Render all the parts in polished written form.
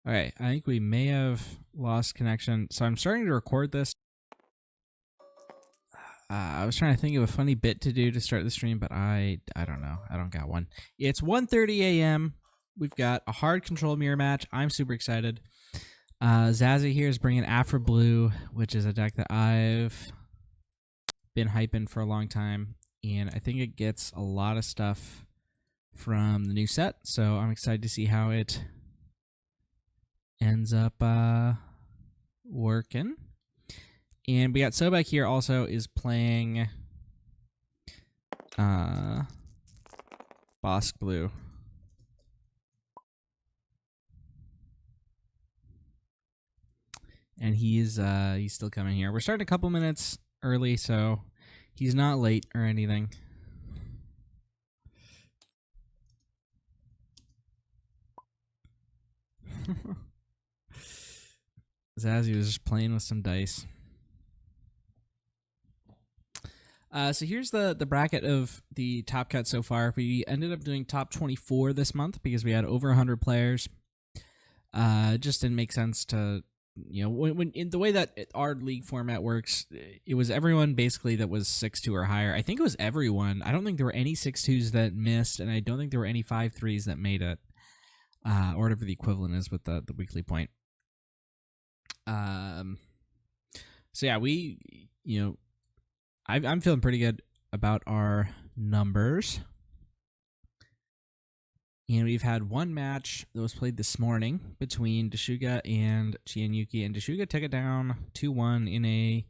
All right, I think we may have lost connection. So I'm starting to record this. I was trying to think of a funny bit to do to start the stream, but I don't know. I don't got one. It's 1:30 a.m. We've got a hard control mirror match. I'm super excited. ZaZ333 here is bringing Aphra Blue, which is a deck that I've been hyping for a long time, and I think it gets a lot of stuff from the new set. So I'm excited to see how it ends up working. And we got Sobek here also is playing Bossk Blue. And he's still coming here. We're starting a couple minutes early, so he's not late or anything. ZaZ333 was just playing with some dice. So here's the bracket of the top cut so far. We ended up doing top 24 this month because we had over 100 players. It just didn't make sense to, you know, when in the way that our league format works, it was everyone basically that was 6-2 or higher. I think it was everyone. I don't think there were any 6-2s that missed, and I don't think there were any 5-3s that made it, or whatever the equivalent is with the weekly point. So yeah, we, you know, I'm feeling pretty good about our numbers. And we've had one match that was played this morning between Dashuga and Chianyuki, and Dashuga took it down 2-1 in a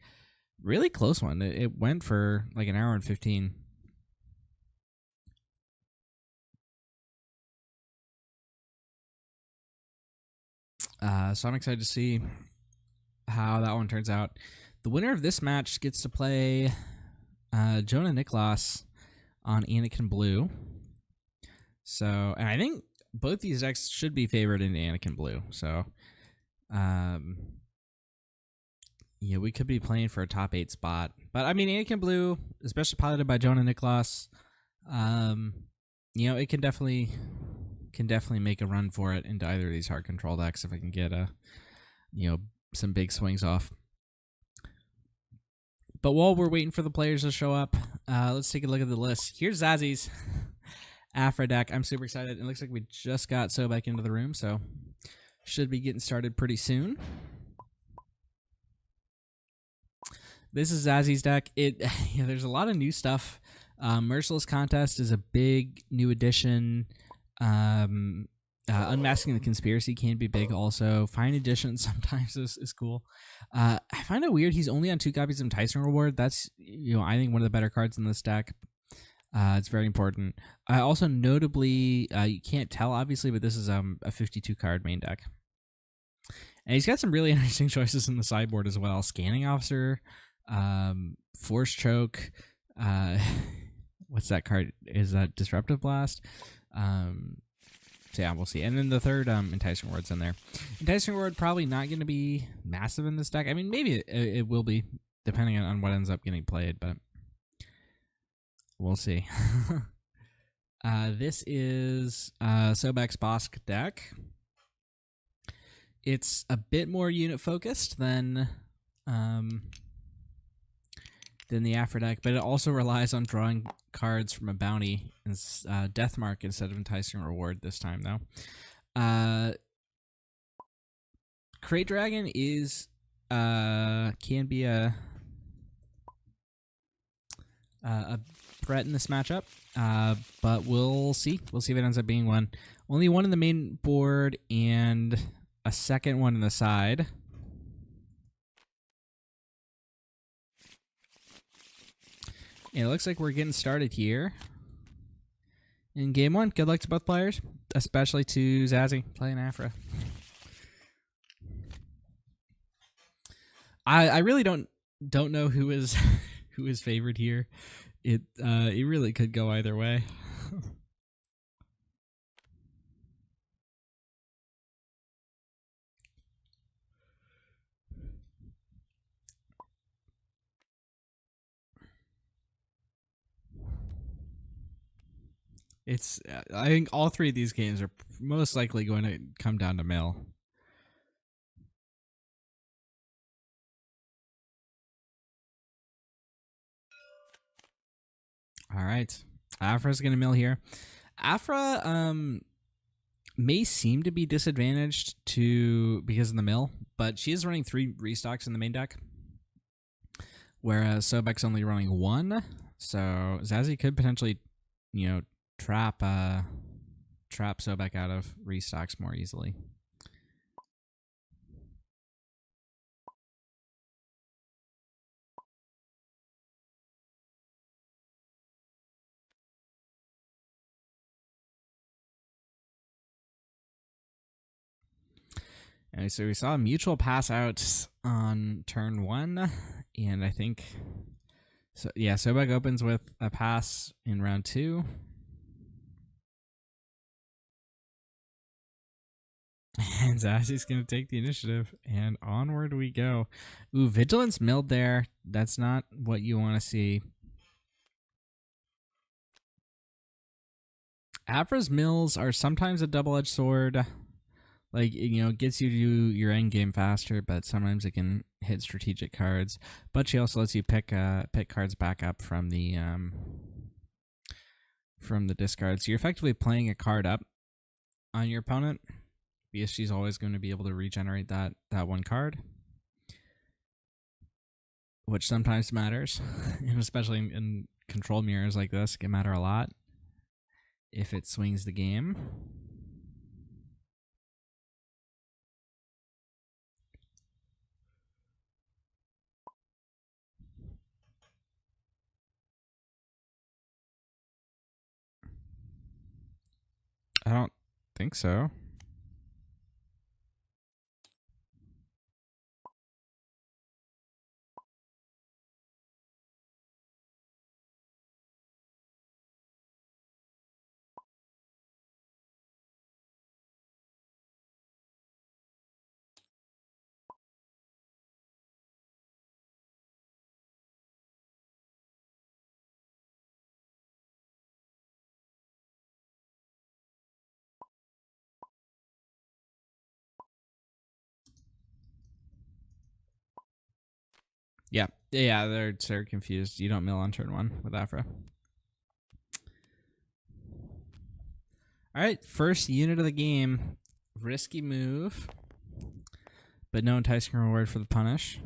really close one. It went for like an hour and 15. So I'm excited to see how that one turns out. The winner of this match gets to play Jonah Niklas on Anakin Blue. So, and I think both these decks should be favored in Anakin Blue. So, yeah, we could be playing for a top 8 spot. But I mean, Anakin Blue, especially piloted by Jonah Niklas, you know, it can definitely make a run for it into either of these hard control decks if I can get you know, some big swings off. But while we're waiting for the players to show up, let's take a look at the list. Here's ZaZ333's Aphra deck. I'm super excited. It looks like we just got Sobek into the room, so should be getting started pretty soon. This is ZaZ333's deck. You know, there's a lot of new stuff. Merciless Contest is a big new addition. Unmasking the Conspiracy can be big also. Fine Edition sometimes is cool. I find it weird he's only on 2 copies of Enticing Reward. That's, you know, I think one of the better cards in this deck. It's very important. Also, notably, you can't tell obviously, but this is a 52 card main deck. And he's got some really interesting choices in the sideboard as well. Scanning Officer, Force Choke. What's that card? Is that Disruptive Blast? So yeah, we'll see. And then the third Enticing Reward's in there. Enticing Reward probably not going to be massive in this deck. I mean, maybe it will be, depending on what ends up getting played, but we'll see. This is Sobek's Bossk deck. It's a bit more unit-focused than the Aphra deck, but it also relies on drawing cards from a bounty and Death Mark instead of Enticing Reward this time, though. Crate Dragon is can be a threat in this matchup, but we'll see. We'll see if it ends up being one. Only one in the main board and a second one in the side. And it looks like we're getting started here in game 1. Good luck to both players, especially to ZaZ333 playing Aphra. I really don't know who is who is favored here. It really could go either way. It's I think all 3 of these games are most likely going to come down to mill. All right. Aphra's going to mill here. Aphra may seem to be disadvantaged because of the mill, but she is running 3 restocks in the main deck, whereas Sobek's only running 1. So ZaZ could potentially, trap Sobek out of restocks more easily. And so we saw a mutual pass out on turn 1, and I think so. Yeah, Sobek opens with a pass in round 2. And ZaZ's going to take the initiative, and onward we go. Ooh, Vigilance milled there. That's not what you want to see. Aphra's mills are sometimes a double-edged sword. Like, it gets you to your end game faster, but sometimes it can hit strategic cards. But she also lets you pick cards back up from the discard. So you're effectively playing a card up on your opponent, because she's always going to be able to regenerate that 1 card, which sometimes matters, and especially in control mirrors like this, it can matter a lot if it swings the game. I don't think so. Yeah, they're confused. You don't mill on turn 1 with Aphra. All right, first unit of the game. Risky move, but no enticing reward for the punish.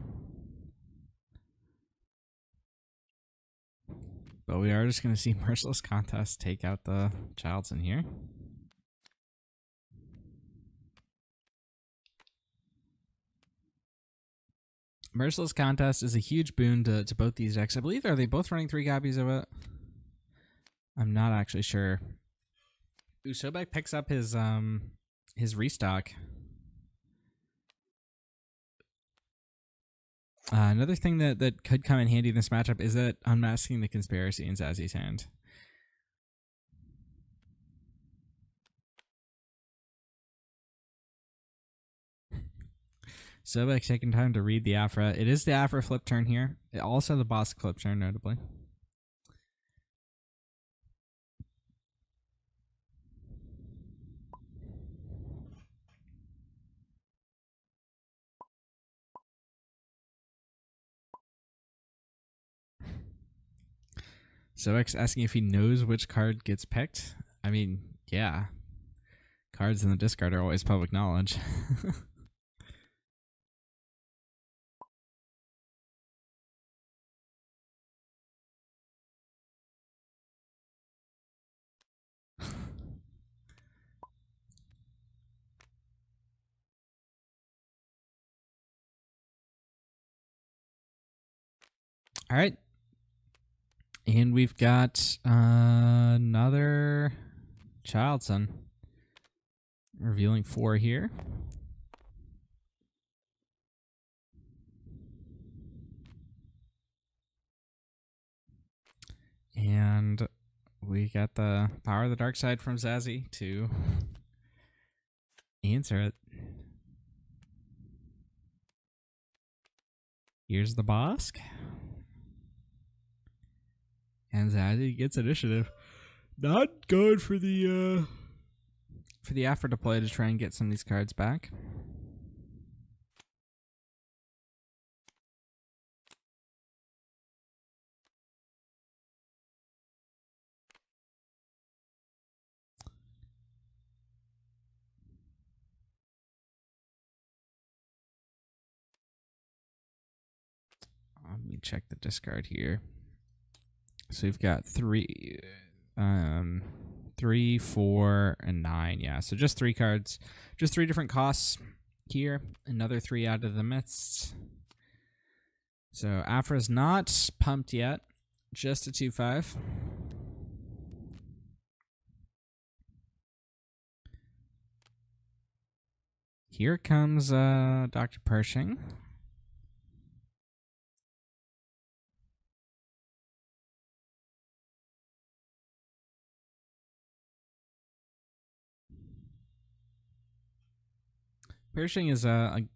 But we are just going to see Merciless Contest take out the Childs in here. Merciless Contest is a huge boon to both these decks. I believe, are they both running 3 copies of it? I'm not actually sure. Ooh, Sobek picks up his restock. Another thing that could come in handy in this matchup is that unmasking the conspiracy in ZaZ's hand. Sobek taking time to read the Aphra. It is the Aphra flip turn here. Also the Bossk flip turn, notably. Sobek's asking if he knows which card gets picked. I mean, yeah. Cards in the discard are always public knowledge. All right. And we've got another Childson. Revealing 4 here. And we got the Power of the Dark Side from ZaZ to answer it. Here's the Bossk. And ZaZ gets initiative. Not good for the Aphra deploy to try and get some of these cards back. Let me check the discard here. So we've got 3, 4, and 9. Yeah, so just 3 cards. Just 3 different costs here. Another 3 out of the midst. So Aphra's not pumped yet. Just a 2/5. Here comes Dr. Pershing. Pershing is a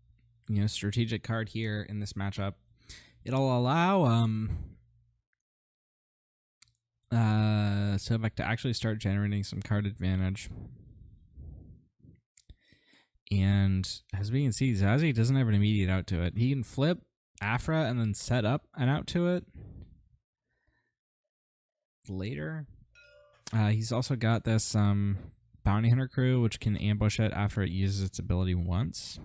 strategic card here in this matchup. It'll allow Sobek to actually start generating some card advantage. And as we can see, ZaZ doesn't have an immediate out to it. He can flip Aphra and then set up an out to it later. He's also got this Bounty Hunter crew, which can ambush it after it uses its ability once.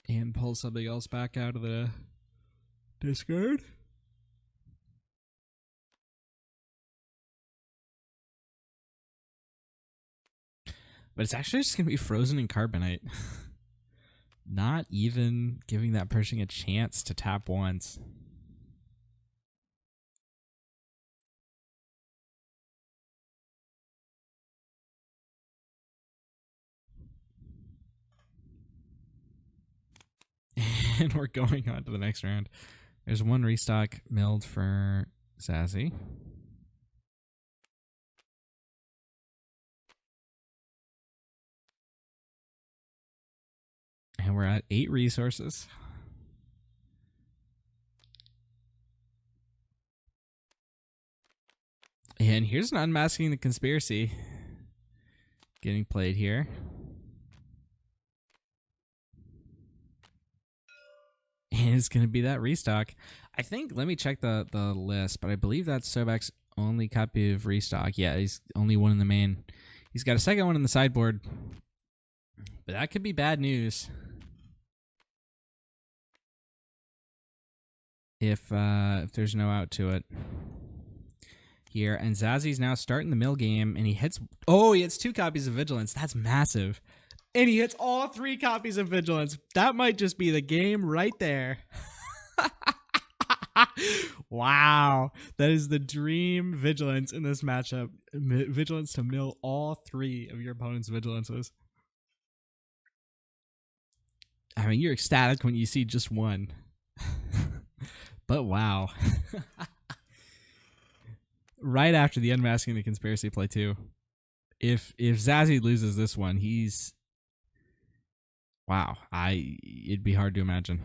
And pull something else back out of the discard. But it's actually just going to be frozen in Carbonite. Not even giving that Pershing a chance to tap once. And we're going on to the next round. There's 1 restock milled for ZaZ. And we're at 8 resources. And here's an Unmasking the Conspiracy getting played here. And it's going to be that restock. I think, let me check the list, but I believe that's Sobek's only copy of restock. Yeah, he's only one in the main. He's got a second one in the sideboard. But that could be bad news. If there's no out to it here. And ZaZ's now starting the mill game, and he hits... Oh, he hits 2 copies of Vigilance. That's massive. And he hits all 3 copies of Vigilance. That might just be the game right there. Wow. That is the dream Vigilance in this matchup. Vigilance to mill all 3 of your opponent's Vigilances. I mean, you're ecstatic when you see just one. But wow. Right after the Unmasking the Conspiracy play too. If ZaZ loses this one, he's... Wow. It'd be hard to imagine.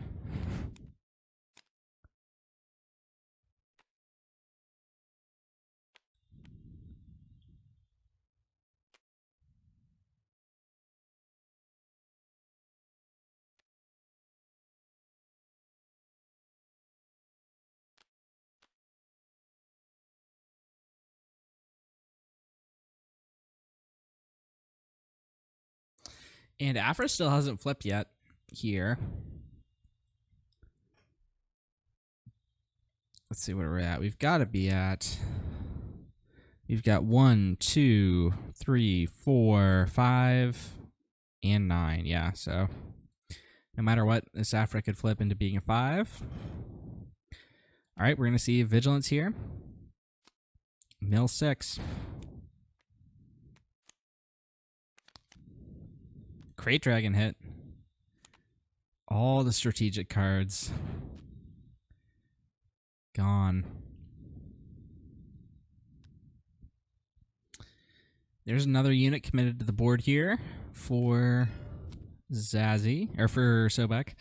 And Aphra still hasn't flipped yet here. Let's see where we're at. We've got to be at... We've got 1, 2, 3, 4, 5, and 9. Yeah, so no matter what, this Aphra could flip into being a 5. All right, we're going to see Vigilance here. Mill 6. Crate Dragon hit. All the strategic cards gone. There's another unit committed to the board here for ZaZ, or for Sobek,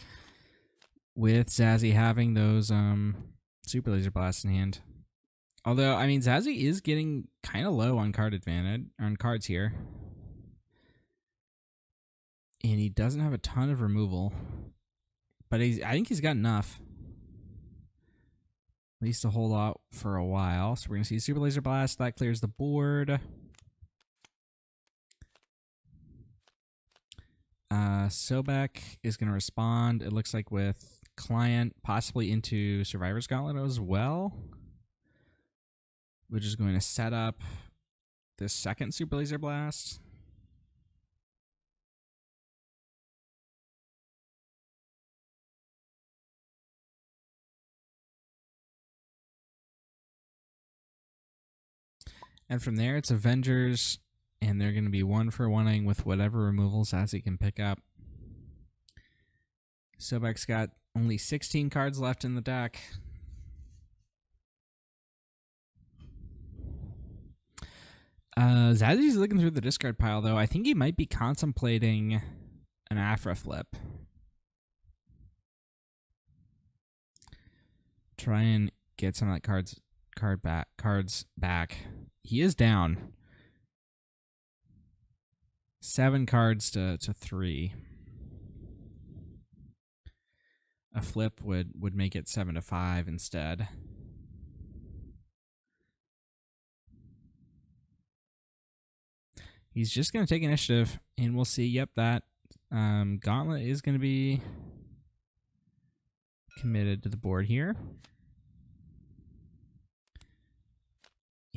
with ZaZ having those Super Laser Blasts in hand. Although, I mean, ZaZ is getting kind of low on card advantage, on cards here. And he doesn't have a ton of removal. But I think he's got enough. At least to hold out for a while. So we're going to see Super Laser Blast. That clears the board. Sobek is going to respond, it looks like, with client, possibly into Survivor's Gauntlet as well, which is going to set up this second Super Laser Blast. And from there, it's Avengers, and they're going to be 1-for-1ing with whatever removals as he can pick up. Sobek's got only 16 cards left in the deck. ZaZ333's looking through the discard pile, though. I think he might be contemplating an Aphra flip. Try and get some of that cards back. He is down 7 cards to 3. A flip would make it 7-5 instead. He's just going to take initiative, and we'll see. Yep, that Gauntlet is going to be committed to the board here.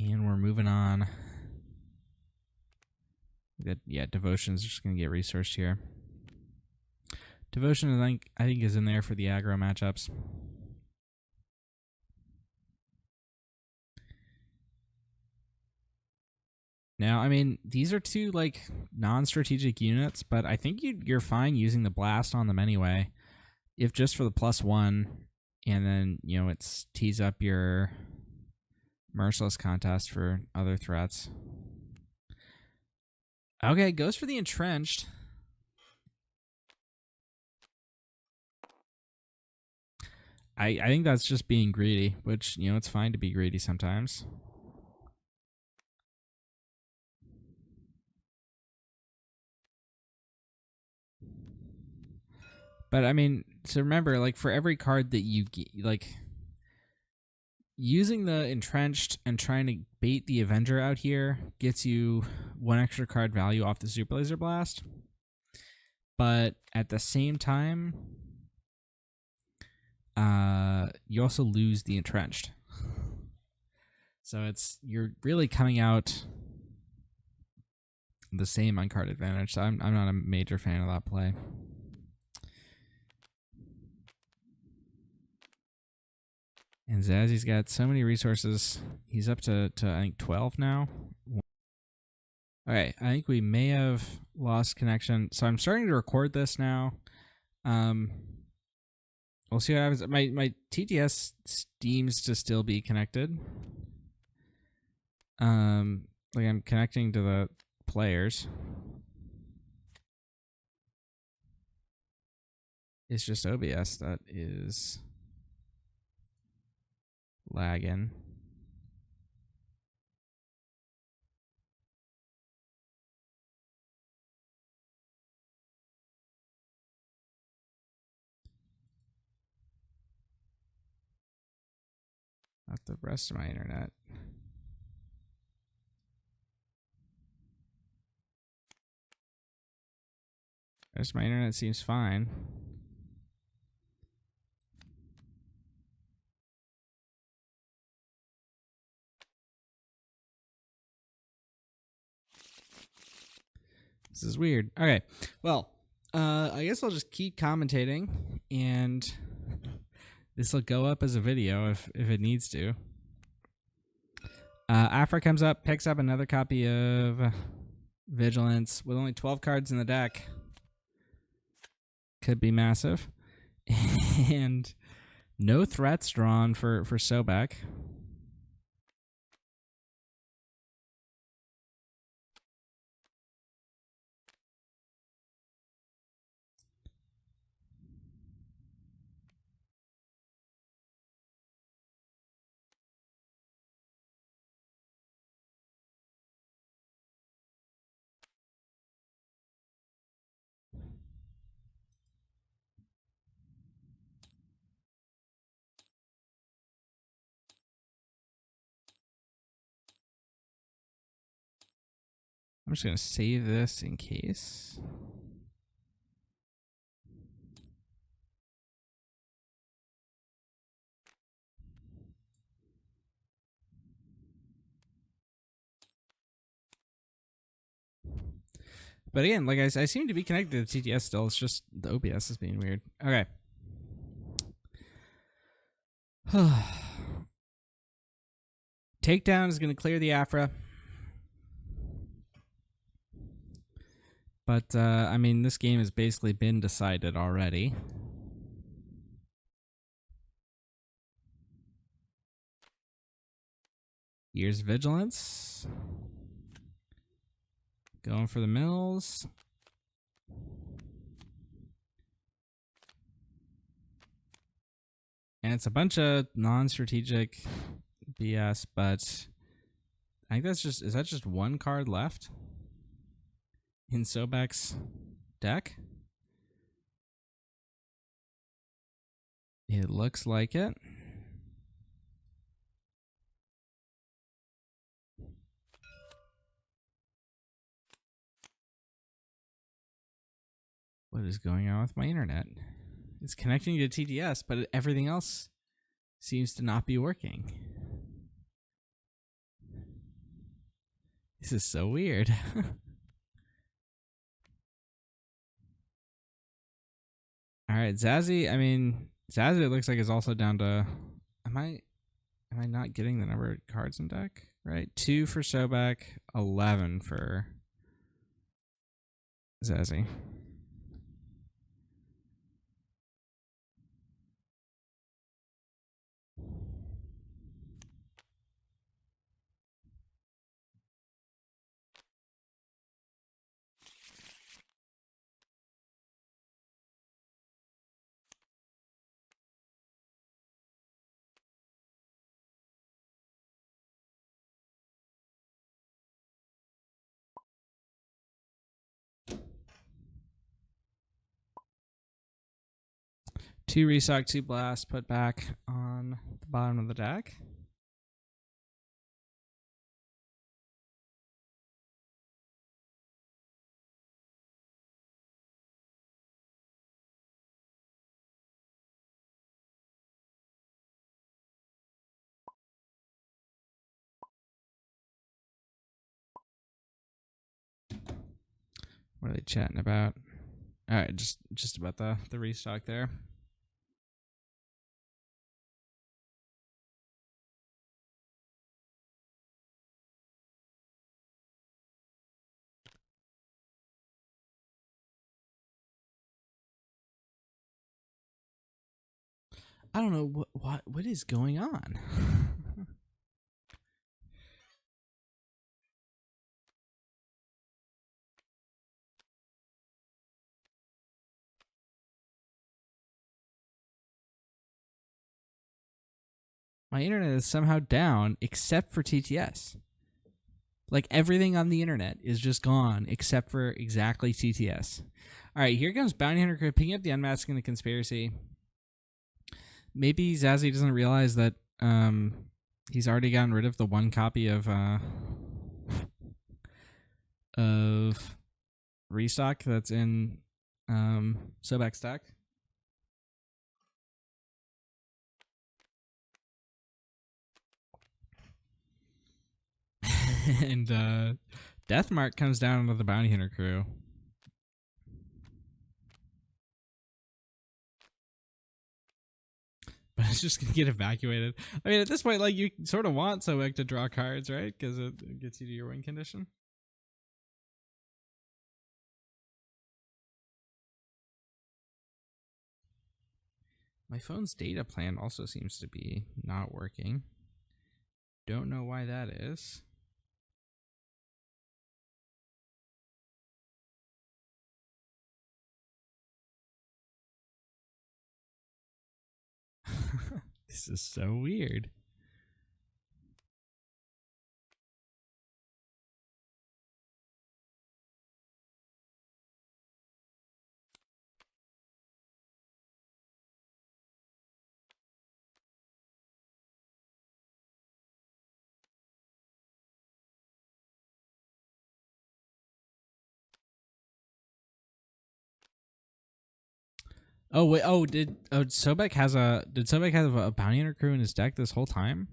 And we're moving on. Yeah, Devotion's just going to get resourced here. Devotion, I think, is in there for the aggro matchups. Now, I mean, these are two like non-strategic units, but I think you're fine using the blast on them anyway, if just for the +1, and then it tees up your Merciless contest for other threats. Okay, goes for the Entrenched. I think that's just being greedy, which it's fine to be greedy sometimes. But I mean, so remember, like, for every card that you get, like, using the Entrenched and trying to bait the Avenger out here gets you 1 extra card value off the Super Laser Blast. But at the same time, you also lose the Entrenched. So you're really coming out the same on card advantage. So I'm not a major fan of that play. And Zazzy's got so many resources. He's up to I think 12 now. Okay, I think we may have lost connection. So I'm starting to record this now. We'll see what happens. My TTS seems to still be connected. Like I'm connecting to the players. It's just OBS that is lagging. Not the rest of my internet. The rest of my internet seems fine. This is weird. Okay, well, I guess I'll just keep commentating, and this will go up as a video if it needs to. Aphra comes up, picks up another copy of Vigilance with only 12 cards in the deck. Could be massive. And no threats drawn for Sobek. I'm just going to save this in case. But again, like I seem to be connected to TTS still. It's just the OBS is being weird. Okay. Takedown is going to clear the Aphra. But, I mean, this game has basically been decided already. Years of Vigilance. Going for the mills. And it's a bunch of non-strategic BS, but I think that's just, is that just one card left in Sobek's deck? It looks like it. What is going on with my internet? It's connecting to TTS, but everything else seems to not be working. This is so weird. All right, Zazie. I mean, Zazie. It looks like is also down to. Am I not getting the number of cards in deck? Right, 2 for Sobek, 11 for Zazie. Two restock, 2 blast, put back on the bottom of the deck. What are they chatting about? All right, just about the restock there. I don't know what is going on. My internet is somehow down except for TTS. Like everything on the internet is just gone except for exactly TTS. All right, here comes Bounty Hunter Crew picking up the Unmasking the Conspiracy. Maybe Zazie doesn't realize that he's already gotten rid of the one copy of restock that's in Sobek's deck. And Deathmark comes down into the Bounty Hunter Crew. But it's just going to get evacuated. I mean, at this point, like, you sort of want Sobek to draw cards, right? Because it gets you to your win condition. My phone's data plan also seems to be not working. Don't know why that is. This is so weird. Oh wait! Did Sobek have a Bounty Hunter Crew in his deck this whole time?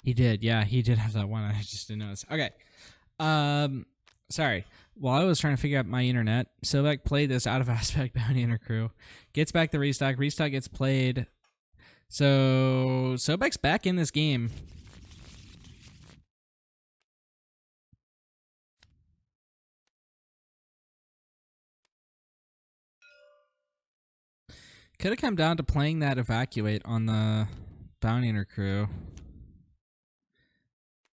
He did. Yeah, he did have that one. I just didn't notice. Okay. Sorry. While I was trying to figure out my internet, Sobek played this out of aspect bounty hunter crew. Gets back the restock. Restock gets played. So Sobek's back in this game. Could have come down to playing that evacuate on the bounty hunter crew.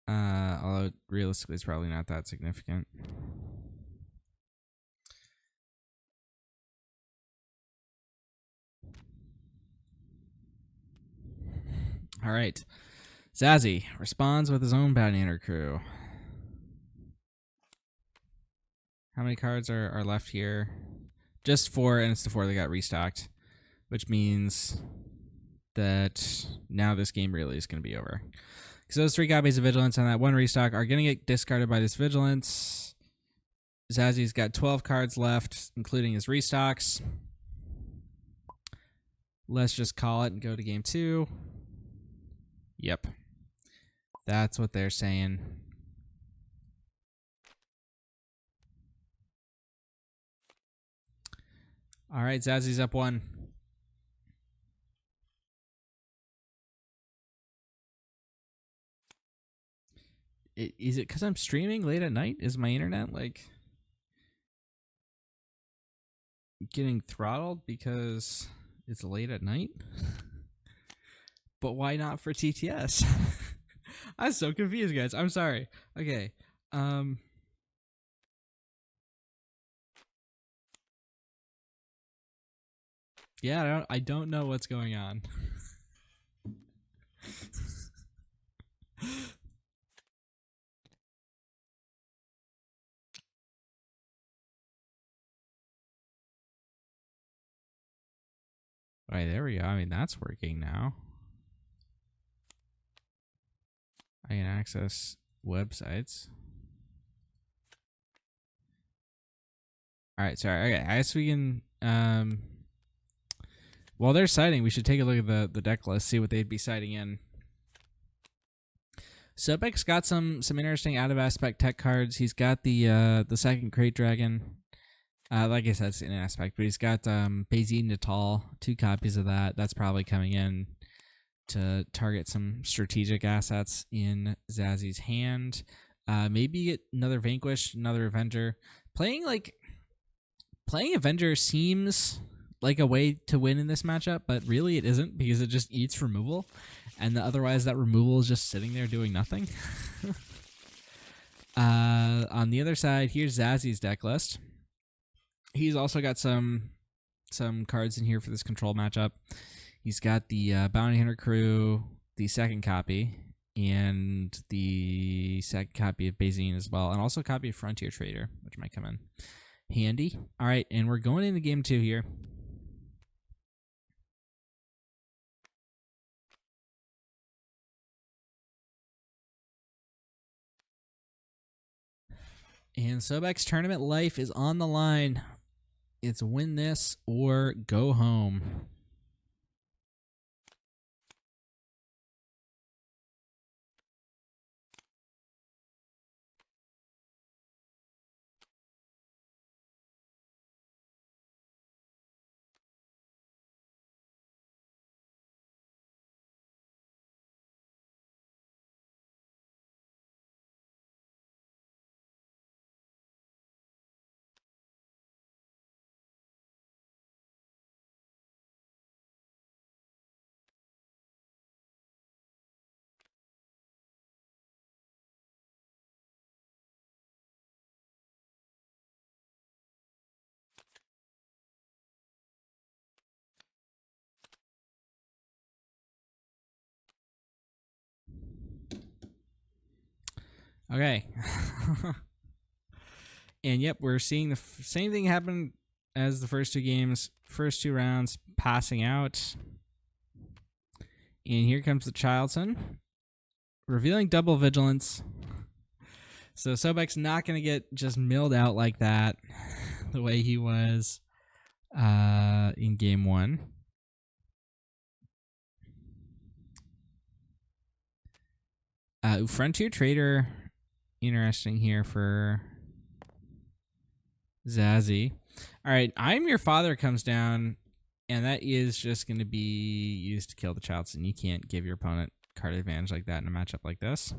Although realistically, it's probably not that significant. All right. Zazzy responds with his own bounty hunter crew. How many cards are left here? Just 4, and it's the 4 that got restocked, which means that now this game really is going to be over. Because those 3 copies of Vigilance on that 1 restock are going to get discarded by this Vigilance. Zazzy's got 12 cards left, including his restocks. Let's just call it and go to game 2. Yep. That's what they're saying. All right, Zazzy's up 1. Is it because I'm streaming late at night? Is my internet like getting throttled because it's late at night? But why not for TTS? I'm so confused, guys. I'm sorry. Okay. Yeah, I don't know what's going on. All right, there we go. I mean, that's working now. I can access websites. All right, sorry. Okay, I guess we can. While they're citing, we should take a look at the deck list, see what they'd be citing in. Sobek's got some interesting out of aspect tech cards. He's got the second Crate Dragon. Like I said, it's in aspect, but he's got Bayzine Natal, 2 copies of that. That's probably coming in to target some strategic assets in Zazzy's hand. Maybe get another Vanquish, another Avenger. Playing Avenger seems like a way to win in this matchup, but really it isn't, because it just eats removal, and otherwise that removal is just sitting there doing nothing. On the other side, here's Zazzy's deck list. He's also got some cards in here for this control matchup. He's got the Bounty Hunter crew, the second copy, and the second copy of Bayzine as well, and also a copy of Frontier Trader, which might come in handy. All right, and we're going into game 2 here. And Sobek's tournament life is on the line. It's win this or go home. Okay. And yep, we're seeing the same thing happen as the first 2 games. First 2 rounds, passing out. And here comes the Childson, revealing double Vigilance. So Sobek's not going to get just milled out like that, the way he was in game 1. Frontier Trader, interesting here for ZaZ. All right, I'm Your Father comes down, and that is just going to be used to kill the Childs, and you can't give your opponent card advantage like that in a matchup like this.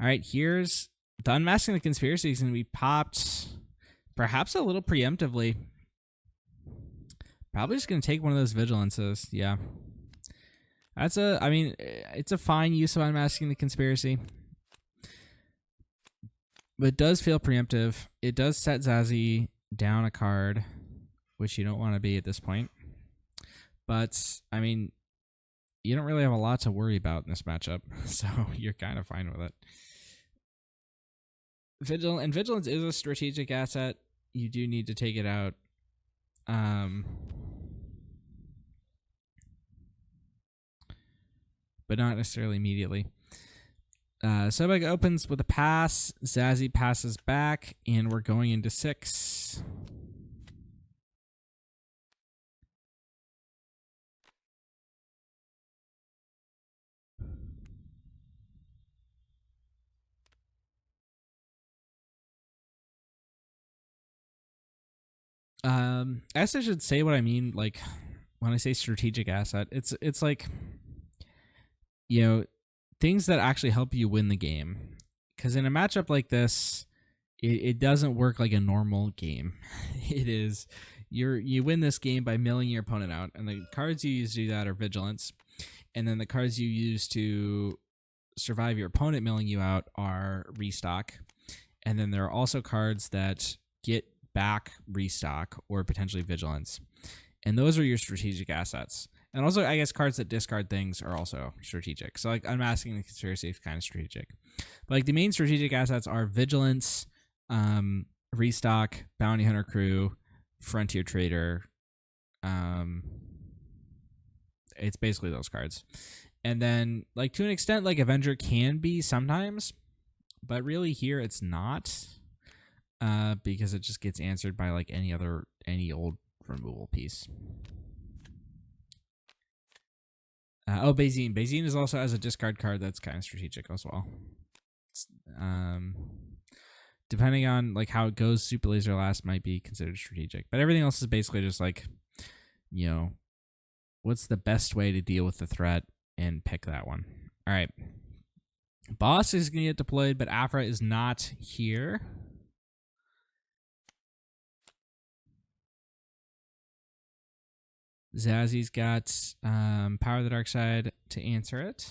All right, here's the Unmasking the Conspiracy is going to be popped perhaps a little preemptively. Probably just going to take one of those Vigilances. Yeah. I mean, it's a fine use of Unmasking the Conspiracy. But it does feel preemptive. It does set ZaZ down a card, which you don't want to be at this point. But, I mean, you don't really have a lot to worry about in this matchup, so you're kind of fine with it. Vigilance is a strategic asset. You do need to take it out. But not necessarily immediately. Sobek opens with a pass. ZaZ passes back, and we're going into 6. I guess I should say what I mean, like, when I say strategic asset. It's like, you know, things that actually help you win the game. Because in a matchup like this, it doesn't work like a normal game. It is, you win this game by milling your opponent out, and the cards you use to do that are Vigilance, and then the cards you use to survive your opponent milling you out are Restock, and then there are also cards that get back Restock or potentially Vigilance, and those are your strategic assets. And also, I guess cards that discard things are also strategic. So, like, Unmasking the Conspiracy is kind of strategic. But, like, the main strategic assets are Vigilance, Restock, Bounty Hunter Crew, Frontier Trader. It's basically those cards. And then, like, to an extent, like, Avenger can be sometimes. But really here it's not. Because it just gets answered by, like, any old removal piece. Bazine. Bazine is also as a discard card that's kind of strategic as well. Depending on, like, how it goes, Super Laser Last might be considered strategic. But everything else is basically just, like, you know, what's the best way to deal with the threat and pick that one. All right. Bossk is going to get deployed, but Aphra is not here. ZaZ's got Power of the Dark Side to answer it.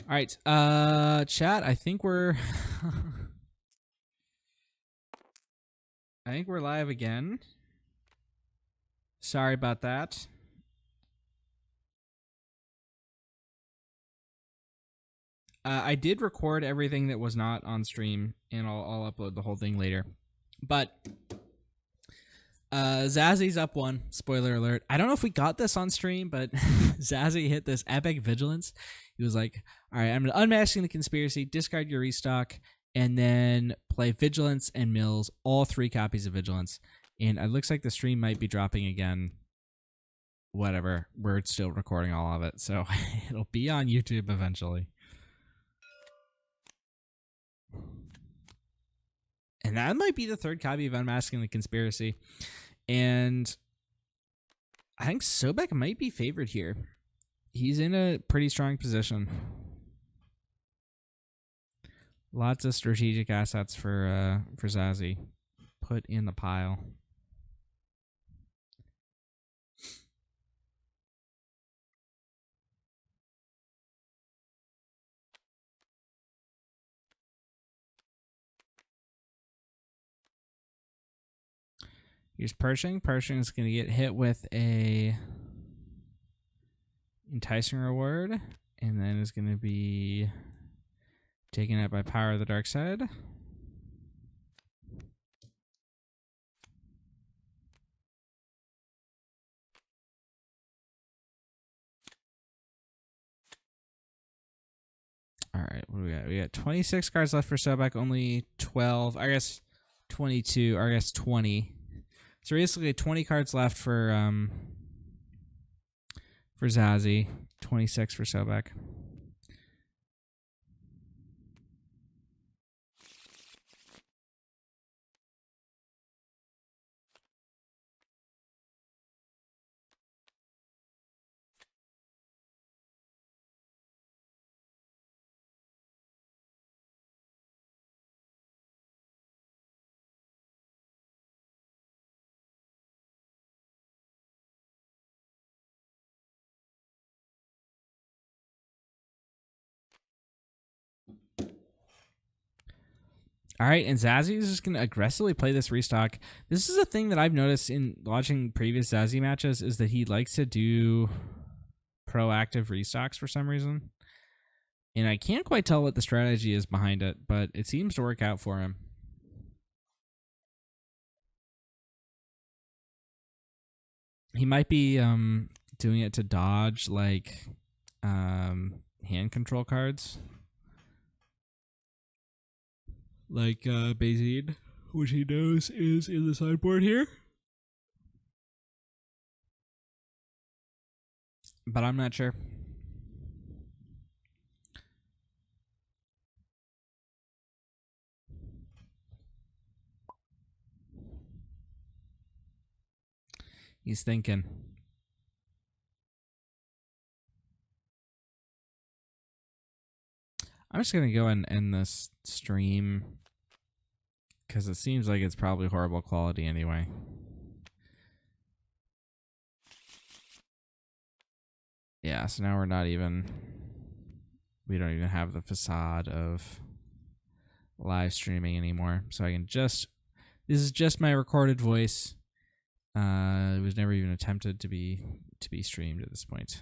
All right, chat. I think we're live again. Sorry about that. I did record everything that was not on stream, and I'll upload the whole thing later. But ZaZ's up 1. Spoiler alert. I don't know if we got this on stream, but ZaZ hit this epic Vigilance. He was like, all right, I'm going to Unmasking the Conspiracy, discard your Restock, and then play Vigilance and Mills, all 3 copies of Vigilance. And it looks like the stream might be dropping again. Whatever. We're still recording all of it, so it'll be on YouTube eventually. And that might be the 3rd copy of Unmasking the Conspiracy. And I think Sobek might be favored here. He's in a pretty strong position. Lots of strategic assets for ZaZ. Put in the pile. Here's Pershing. Pershing is going to get hit with a Enticing Reward, and then is going to be taken out by Power of the Dark Side. what do we got? We got 26 cards left for Sobek, only 12. I guess 22, or I guess 20. So basically 20 cards left for ZaZ, 26 for Sobek. All right, and ZaZ is just going to aggressively play this restock. This is a thing that I've noticed in watching previous ZaZ matches, is that he likes to do proactive restocks for some reason. And I can't quite tell what the strategy is behind it, but it seems to work out for him. He might be doing it to dodge, like, hand control cards. Like Bazine, which he knows is in the sideboard here. But I'm not sure. He's thinking. I'm just going to go and end this stream because it seems like it's probably horrible quality anyway. Yeah, so now we don't even have the facade of live streaming anymore. So I can this is just my recorded voice. It was never even attempted to be streamed at this point.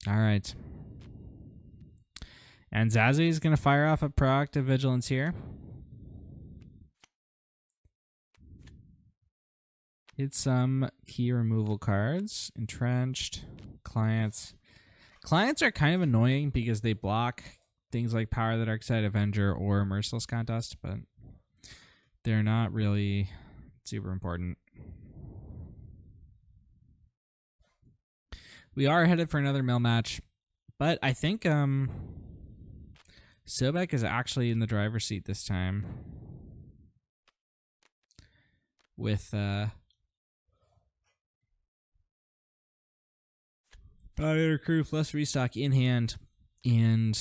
All right. And ZaZ is going to fire off a proactive vigilance here. Hit some key removal cards. Entrenched. Clients. Clients are kind of annoying because they block things like Power the Dark Side Avenger or Merciless Contest, but they're not really super important. We are headed for another mill match, but I think Sobek is actually in the driver's seat this time with Bodybuilder Crew plus restock in hand. And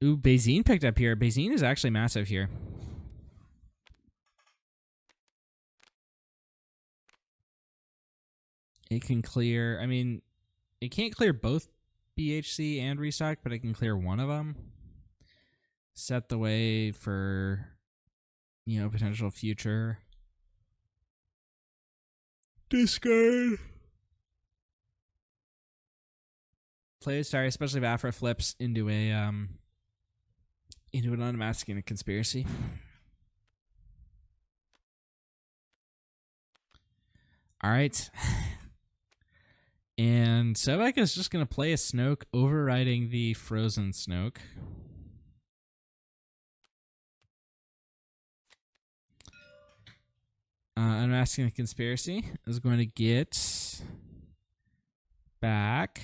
ooh, Bazine picked up here. Bazine is actually massive here. It can clear, I mean, it can't clear both BHC and restock, but it can clear one of them. Set the way for, potential future discard. Play sorry, especially if Aphra flips into an unmasking conspiracy. All right. And Sobek is just going to play a Snoke, overriding the frozen Snoke. Unmasking the conspiracy is going to get back.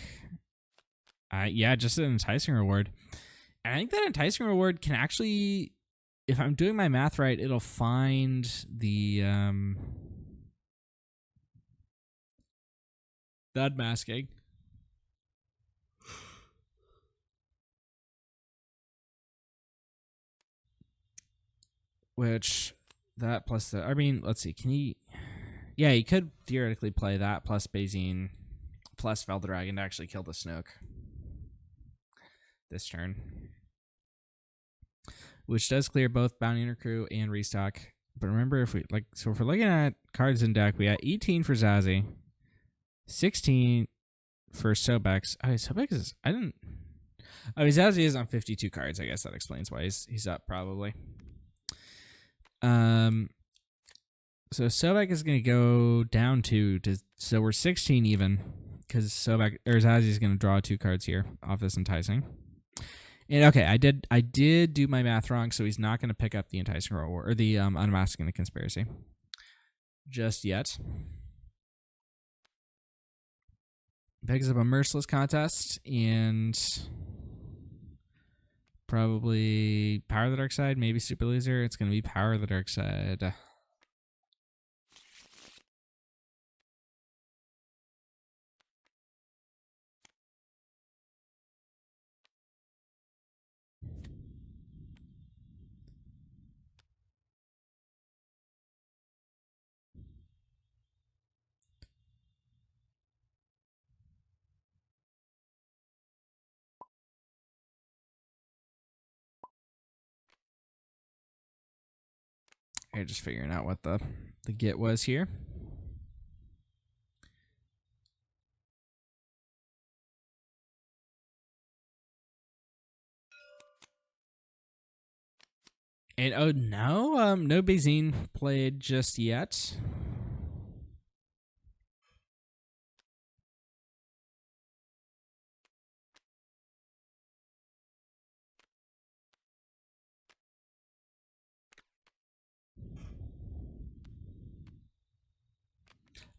Yeah, just an enticing reward. And I think that enticing reward can actually, if I'm doing my math right, it'll find the unmasking. Which, that plus the, I mean, let's see, can he, yeah, he could theoretically play that plus Bazine plus Fel the Dragon to actually kill the Snoke this turn. Which does clear both Bounty Hunter Crew and restock. But remember, if we're looking at cards in deck, we got 18 for ZaZ, 16 for Sobek. Okay, Sobek is, Oh, ZaZ333 is on 52 cards. I guess that explains why he's up probably. So Sobek is going to go down to so we're 16 even because Sobek or ZaZ333 is going to draw 2 cards here off this enticing. And okay, I did do my math wrong, so he's not going to pick up the enticing reward or the unmasking the conspiracy just yet. Picks up a merciless contest and probably Power of the Dark Side, maybe Super Loser. It's going to be Power of the Dark Side. Okay, just figuring out what the get was here. And oh no, no Bazine played just yet.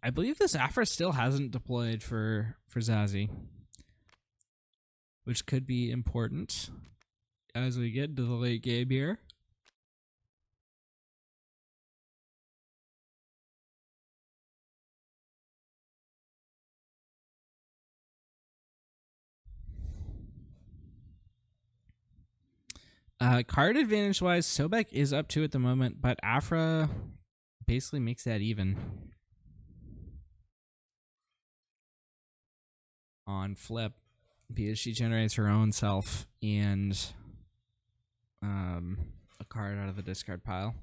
I believe this Aphra still hasn't deployed for ZaZ333, which could be important as we get into the late game here. Card advantage wise, Sobek is up 2 at the moment, but Aphra basically makes that even on flip because she generates her own self and a card out of the discard pile.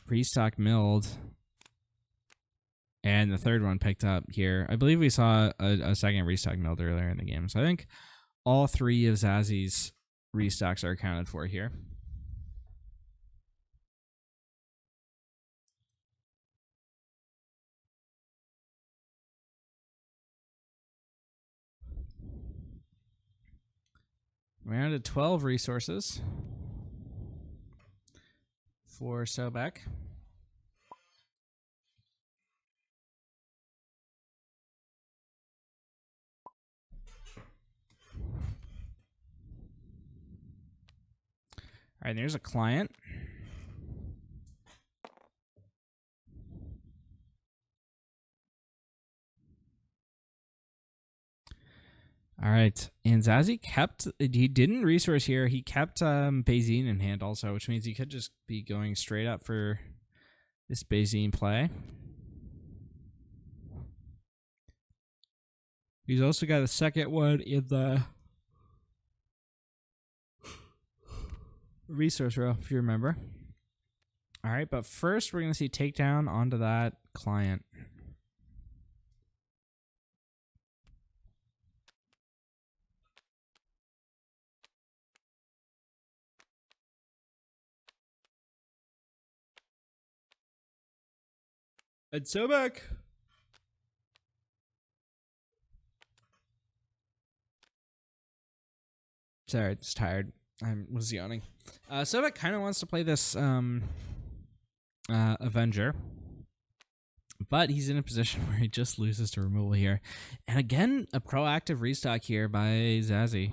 Restock milled. And the third one picked up here. I believe we saw a second restock milled earlier in the game. So I think all 3 of ZaZ333's restocks are accounted for here. We're down to 12 resources for Sobek. All right, there's a client. All right, and ZaZ333 kept, he didn't resource here. He kept Bazine in hand also, which means he could just be going straight up for this Bazine play. He's also got a second one in the resource row, if you remember. All right, but first we're going to see takedown onto that client. And Sobek. Sorry, I was tired. I was yawning. Sobek kind of wants to play this Avenger, but he's in a position where he just loses to removal here. And again, a proactive restock here by ZaZ333.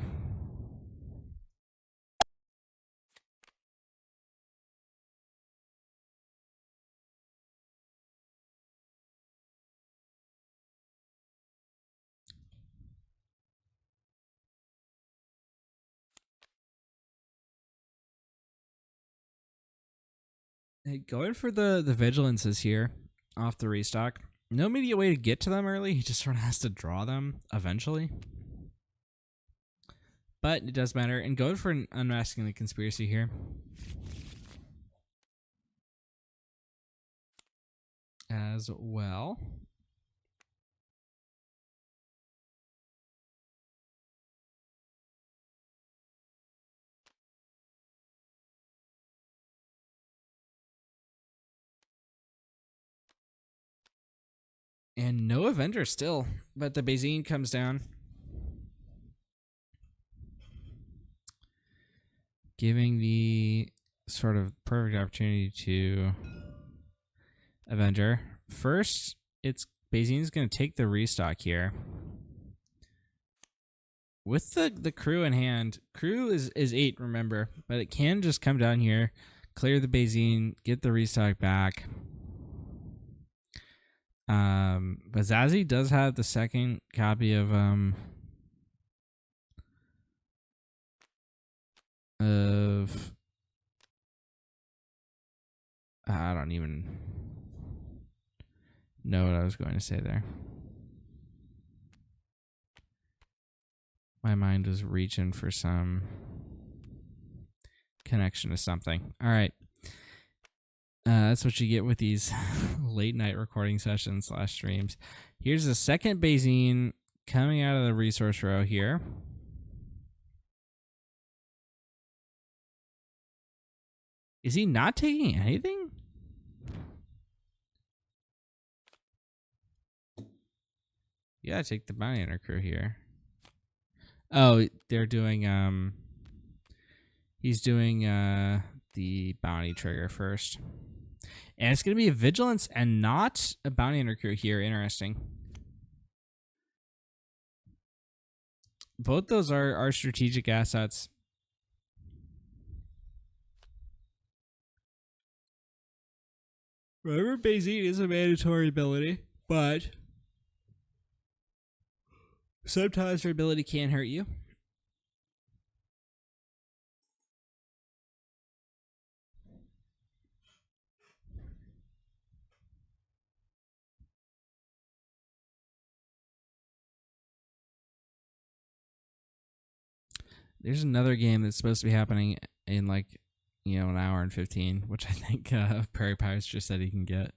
Hey, going for the vigilances here off the restock. No immediate way to get to them early. He just sort of has to draw them eventually. But it does matter. And going for an unmasking the conspiracy here. As well. No Avenger still, but the Bazine comes down, giving the sort of perfect opportunity to Avenger. First, it's Bazine's going to take the restock here. With the crew in hand, crew is 8, remember, but it can just come down here, clear the Bazine, get the restock back. But ZaZ does have the second copy of I don't even know what I was going to say there. My mind was reaching for some connection to something. All right. That's what you get with these late night recording sessions / streams. Here's the second Bazine coming out of the resource row here. Is he not taking anything? Yeah, take the bounty hunter crew here. Oh, they're doing he's doing the bounty trigger first. And it's gonna be a vigilance and not a bounty hunter crew here. Interesting. Both those are strategic assets. Remember, Bazine is a mandatory ability, but sometimes their ability can hurt you. There's another game that's supposed to be happening in like, an hour and 15, which I think Prairie Pirates just said he can get.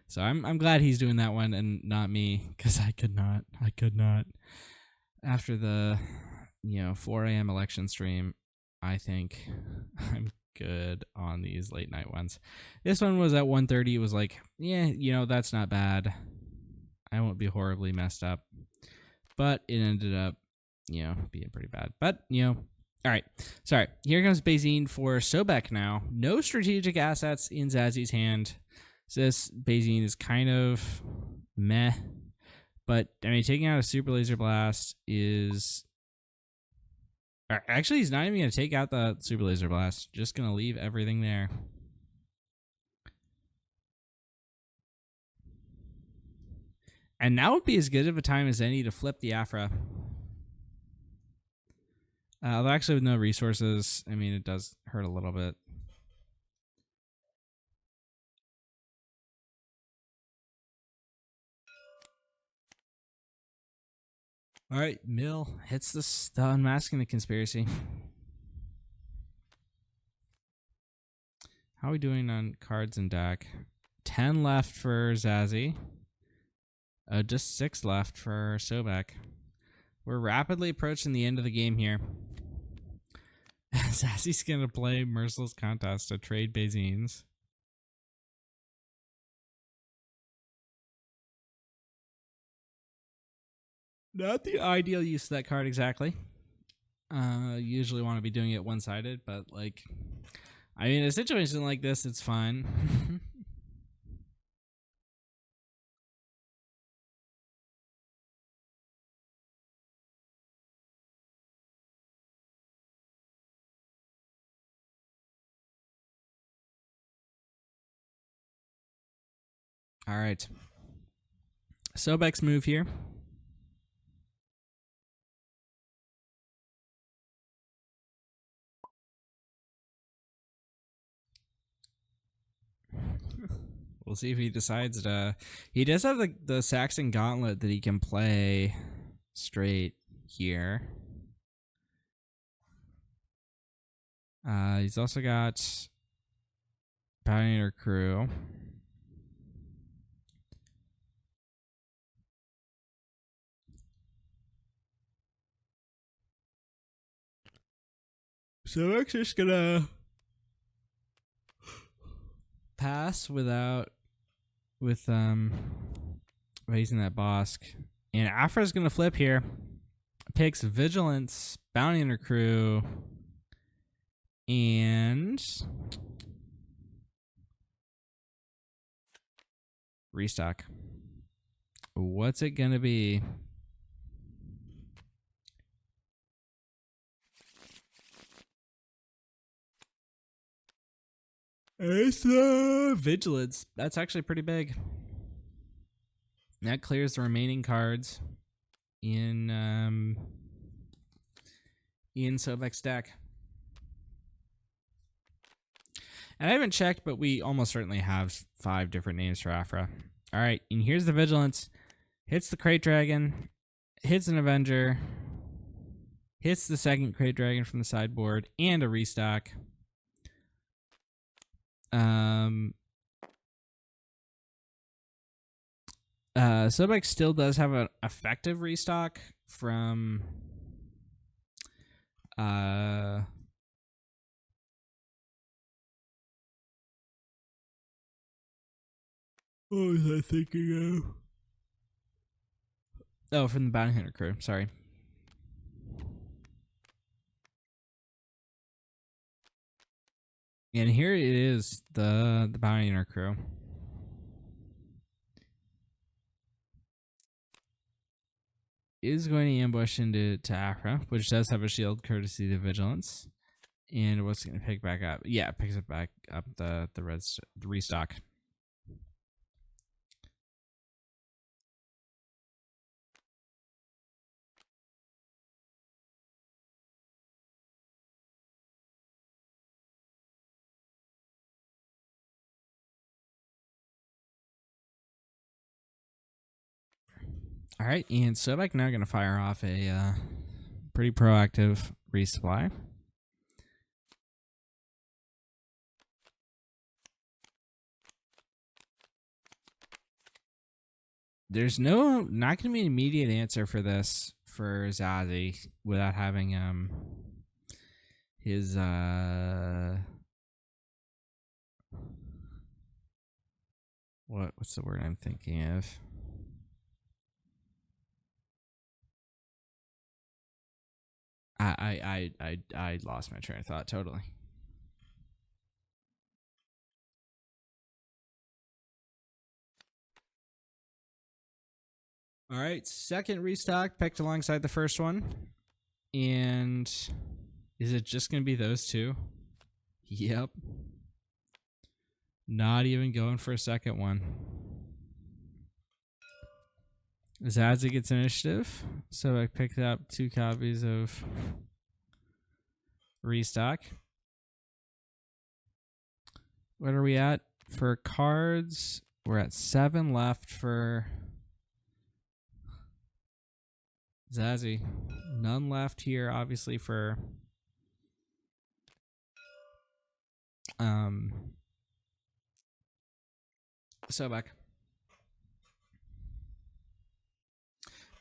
So I'm glad he's doing that one and not me, because I could not. After the 4 a.m. election stream, I think I'm good on these late night ones. This one was at 1:30. It was like, yeah, that's not bad. I won't be horribly messed up. But it ended up, being pretty bad. But, all right. Sorry. Here comes Bazine for Sobek now. No strategic assets in ZaZ's hand. So this Bazine is kind of meh. But, I mean, taking out a Super Laser Blast is... Actually, he's not even going to take out the Super Laser Blast. Just going to leave everything there. And now would be as good of a time as any to flip the Aphra. Although actually with no resources, I mean, it does hurt a little bit. All right, Mill hits the unmasking the conspiracy. How are we doing on cards and deck? 10 left for ZaZ. Just 6 left for Sobek. We're rapidly approaching the end of the game here. ZaZ's going to play Merciless Contest to trade Bazines. Not the ideal use of that card exactly. Usually want to be doing it one-sided, but like, I mean, in a situation like this, it's fine. All right. Sobek's move here. We'll see if he decides to... He does have the Saxon Gauntlet that he can play straight here. He's also got Pioneer Crew. So I'm just gonna pass with raising that Bossk. And Aphra's going to flip here. Picks Vigilance, Bounty Hunter Crew, and restock. What's it going to be? It's Vigilance. That's actually pretty big. That clears the remaining cards in Sobek's deck. And I haven't checked, but we almost certainly have 5 different names for Aphra. All right, and here's the Vigilance. Hits the Crate Dragon, hits an Avenger, hits the second Crate Dragon from the sideboard, and a restock. Sobek still does have an effective restock from what was I thinking of? Oh, from the Bounty Hunter Crew. Sorry. And here it is, the Bounty Hunter Crew. Is going to ambush into Aphra, which does have a shield courtesy of the Vigilance. And what's going to pick back up? Yeah, it picks it back up the restock. All right, and Sobek now going to fire off a pretty proactive resupply. There's not going to be an immediate answer for this for ZaZ without having his what's the word I'm thinking of? I lost my train of thought totally. All right, second restock picked alongside the first one. And is it just going to be those two? Yep. Not even going for a second one. ZaZ gets initiative. So I picked up 2 copies of restock. What are we at for cards? We're at 7 left for ZaZ. None left here, obviously, for Sobek.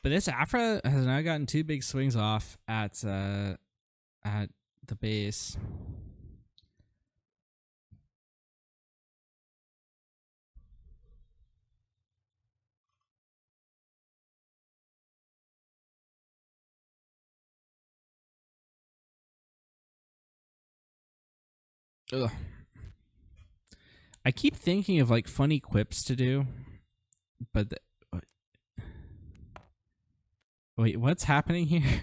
But this Aphra has now gotten 2 big swings off at the base. Ugh. I keep thinking of like funny quips to do, but wait, what's happening here?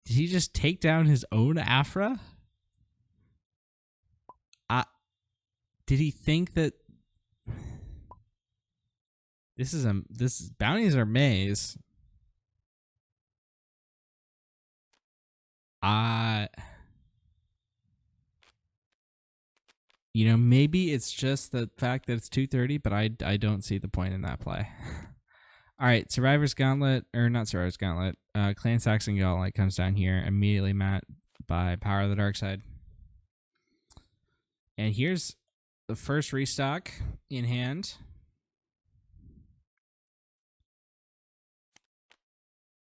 Did he just take down his own Aphra? Did he think that this bounties are maze? You know, maybe it's just the fact that it's 2:30, but I don't see the point in that play. All right, Survivor's Gauntlet, or not Survivor's Gauntlet, Clan Saxon Gauntlet comes down here, immediately met by Power of the Dark Side. And here's the first restock in hand.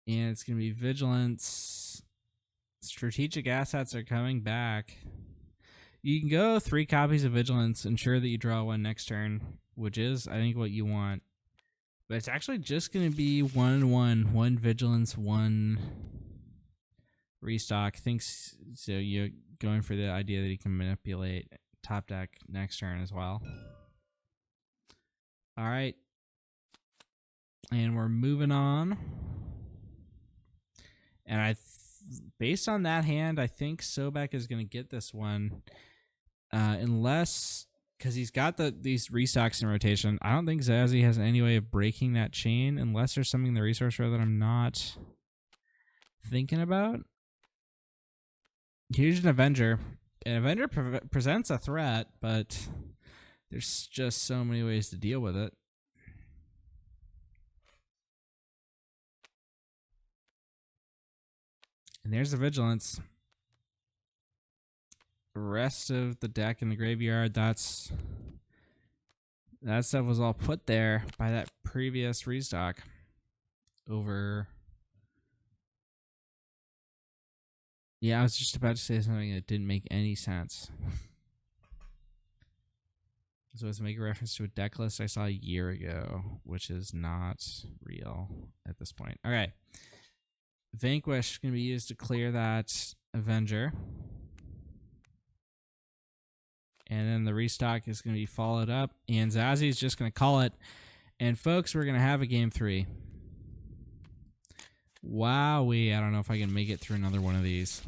And it's going to be Vigilance. Strategic assets are coming back. You can go 3 copies of Vigilance, ensure that you draw 1 next turn, which is, I think, what you want. But it's actually just going to be 1/1, 1 Vigilance, 1 restock. Thinks so. You're going for the idea that he can manipulate top deck next turn as well. All right. And we're moving on. And based on that hand, I think Sobek is going to get this one. Unless, because he's got these restocks in rotation. I don't think ZaZ has any way of breaking that chain unless there's something in the resource row that I'm not thinking about. Here's an Avenger. An Avenger presents a threat, but there's just so many ways to deal with it. And there's the Vigilance. The rest of the deck in the graveyard, that stuff was all put there by that previous restock over. Yeah, I was just about to say something that didn't make any sense. So let's make a reference to a deck list I saw a year ago, which is not real at this point. All right. Vanquish is going to be used to clear that Avenger. And then the restock is going to be followed up. And ZaZ is just going to call it. And folks, we're going to have a game 3. Wowee. I don't know if I can make it through another one of these.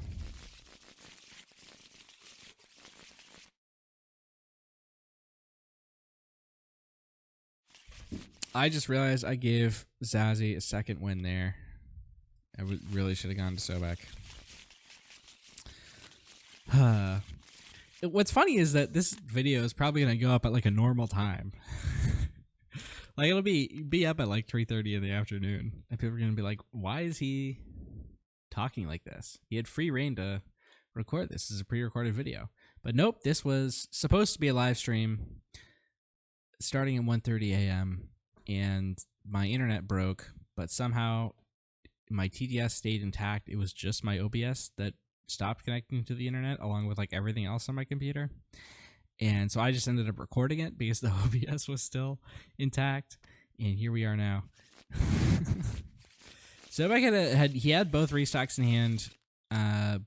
I just realized I gave ZaZ a second win there. I really should have gone to Sobek. What's funny is that this video is probably going to go up at like a normal time. Like it'll be up at like 3:30 in the afternoon. And people are going to be like, why is he talking like this? He had free reign to record this. This is a pre-recorded video. But nope, this was supposed to be a live stream starting at 1:30 a.m. and my internet broke, but somehow my TTS stayed intact. It was just my OBS that stopped connecting to the internet along with like everything else on my computer. And so I just ended up recording it because the OBS was still intact. And here we are now. So he had both restocks in hand,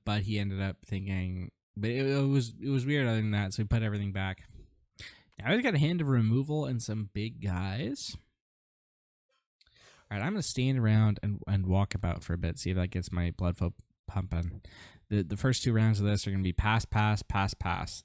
but he ended up thinking, but it was weird other than that. So he put everything back. Now he's got a hand of removal and some big guys. All right, I'm going to stand around and walk about for a bit, see if that gets my blood flow pumping. The first 2 rounds of this are going to be pass, pass, pass, pass.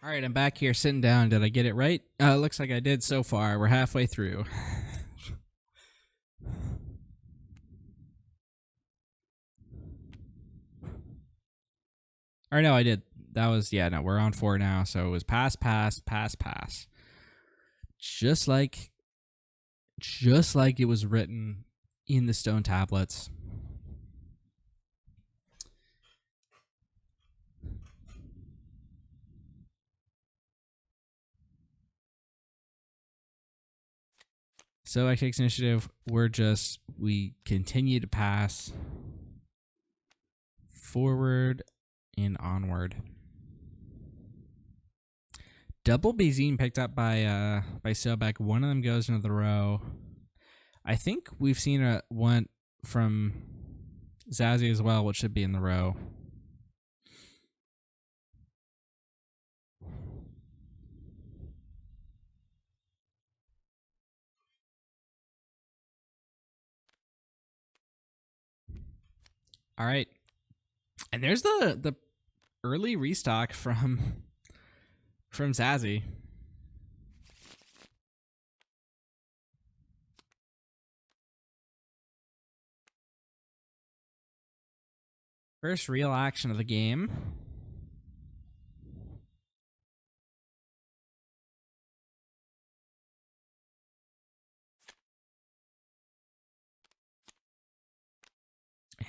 All right, I'm back here sitting down. Did I get it right? Looks like I did so far. We're halfway through. Or no, I did. That was, yeah, no, we're on 4 now. So it was pass, pass, pass, pass. Just like it was written in the stone tablets. So I takes initiative. We continue to pass forward and onward. Double Bezine picked up by Sobek. One of them goes into the row. I think we've seen one from ZaZ as well, which should be in the row. All right. And there's the early restock from ZaZ333. First real action of the game.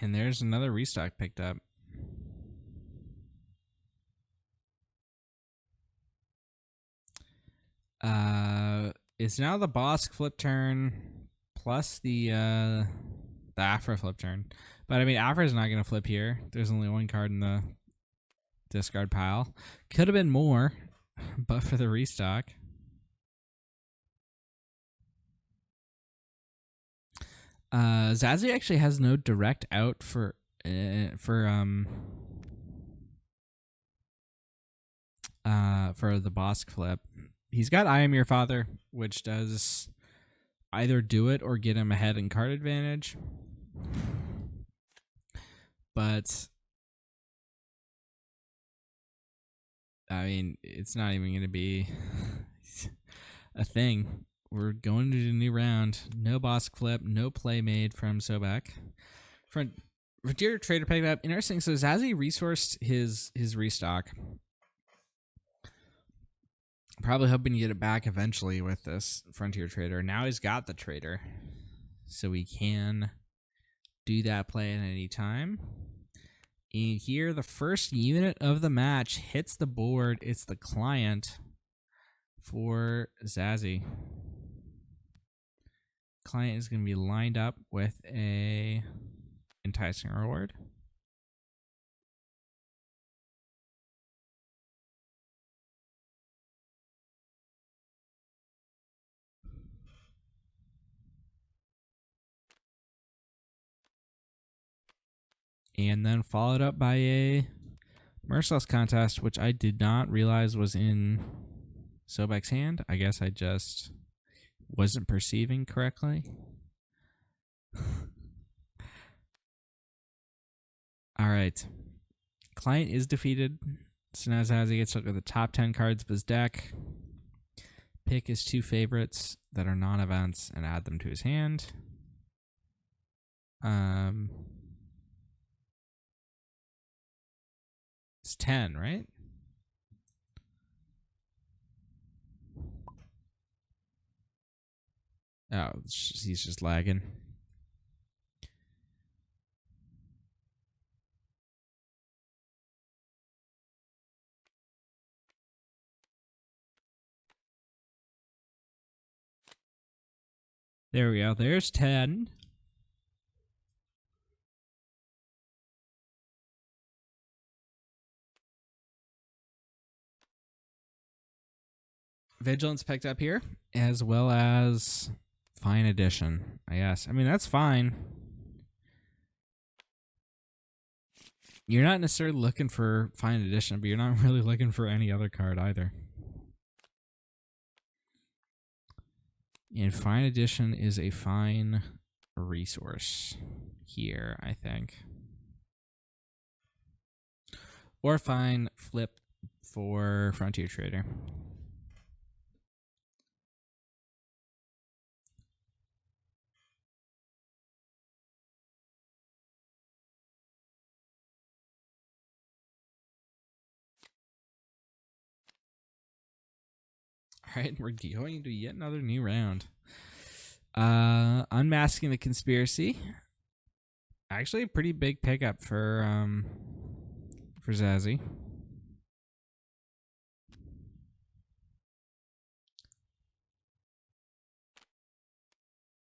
And there's another restock picked up. It's now the Bossk flip turn plus the Aphra flip turn. But I mean, Aphra's not gonna flip here. There's only one card in the discard pile. Could have been more, but for the restock. ZaZ333 actually has no direct out for the Bossk flip. He's got I Am Your Father, which does either do it or get him ahead in card advantage. But I mean, it's not even going to be a thing. We're going to the new round. No Bossk flip, no play made from Sobek. Frontier Trader picked up. Interesting. So ZaZ333 resourced his restock. Probably hoping to get it back eventually with this Frontier Trader. Now he's got the Trader, so we can do that play at any time. And here, the first unit of the match hits the board. It's the client for ZaZ333. Client is going to be lined up with a enticing reward. And then followed up by a Merciless Contest, which I did not realize was in Sobek's hand. I guess I just wasn't perceiving correctly. All right. Client is defeated. So now ZaZ333 gets to look at the top 10 cards of his deck. Pick his two favorites that are non-events and add them to his hand. It's 10, right? Oh, he's just lagging. There we go. There's 10. Vigilance picked up here, as well as Fine Edition, I guess. I mean, that's fine. You're not necessarily looking for Fine Edition, but you're not really looking for any other card either. And Fine Edition is a fine resource here, I think. Or fine flip for Frontier Trader. All right, we're going to yet another new round. Unmasking the Conspiracy. Actually, a pretty big pickup for ZaZ333.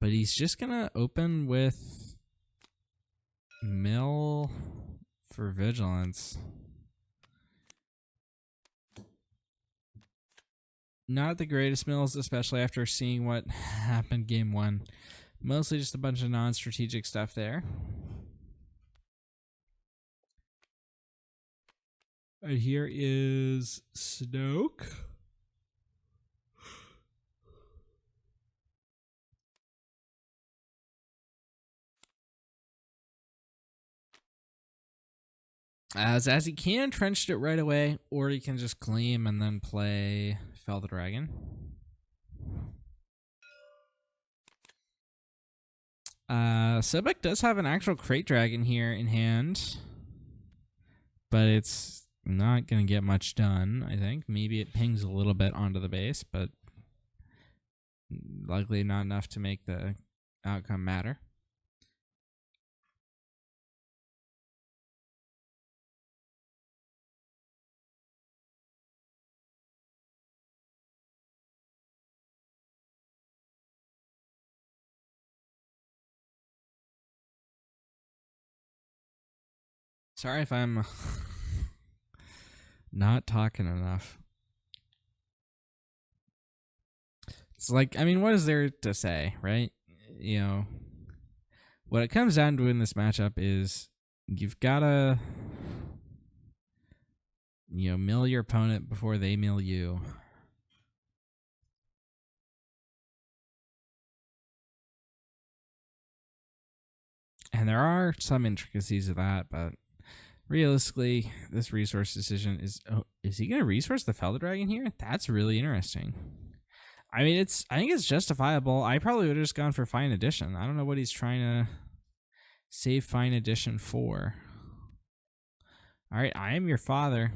But he's just gonna open with Mill for Vigilance. Not the greatest mills, especially after seeing what happened game 1. Mostly just a bunch of non-strategic stuff there. And here is Snoke. As he can entrenched it right away, or he can just claim and then play Fell the Dragon. Sobek does have an actual Crate Dragon here in hand, but it's not going to get much done, I think. Maybe it pings a little bit onto the base, but likely not enough to make the outcome matter. Sorry if I'm not talking enough. It's like, I mean, what is there to say, right? You know, what it comes down to in this matchup is you've got to, mill your opponent before they mill you. And there are some intricacies of that, but realistically, this resource decision is... Oh, is he going to resource the Fell the Dragon here? That's really interesting. I mean, I think it's justifiable. I probably would have just gone for Fine Edition. I don't know what he's trying to save Fine Edition for. All right, I am your father.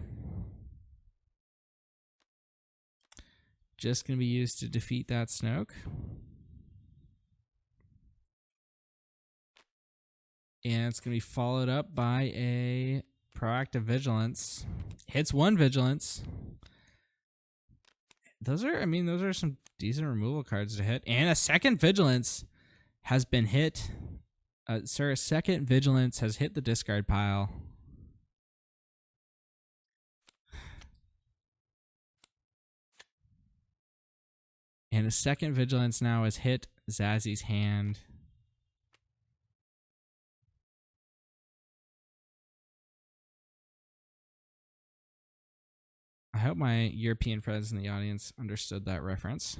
Just going to be used to defeat that Snoke. And it's going to be followed up by a Proactive Vigilance. Hits one Vigilance. Those are some decent removal cards to hit. And a second Vigilance has been hit. Sir, a second Vigilance has hit the discard pile. And a second Vigilance now has hit Zazzy's hand. I hope my European friends in the audience understood that reference.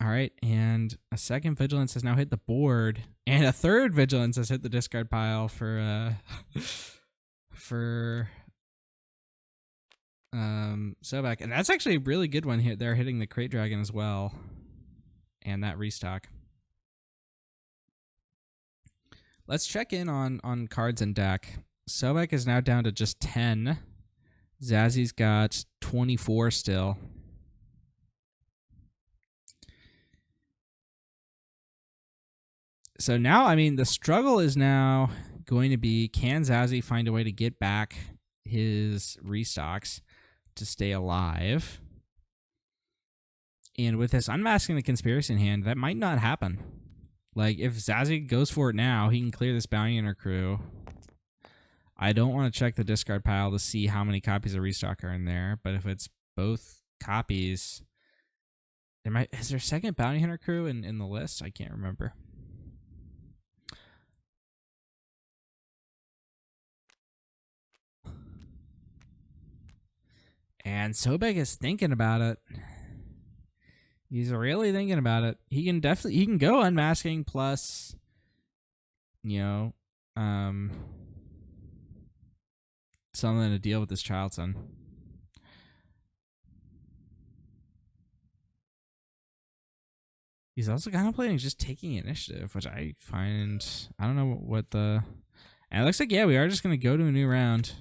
All right, and a second Vigilance has now hit the board, and a third Vigilance has hit the discard pile for Sobek, and that's actually a really good one here. They're hitting the Crate Dragon as well, and that restock. Let's check in on cards and deck. Sobek is now down to just 10. Zazzy's got 24 still. So now, I mean, the struggle is now going to be, can Zazzy find a way to get back his restocks to stay alive? And with this Unmasking the Conspiracy in hand, that might not happen. Like, if Zazzy goes for it now, he can clear this Bounty Hunter crew. I don't want to check the discard pile to see how many copies of restock are in there, but if it's both copies, is there a second Bounty Hunter crew in the list? I can't remember. And Sobek is thinking about it. He's really thinking about it. He can go Unmasking plus, something to deal with this child son. He's also contemplating just taking initiative, which I find, I don't know what the... And it looks like, yeah, we are just going to go to a new round.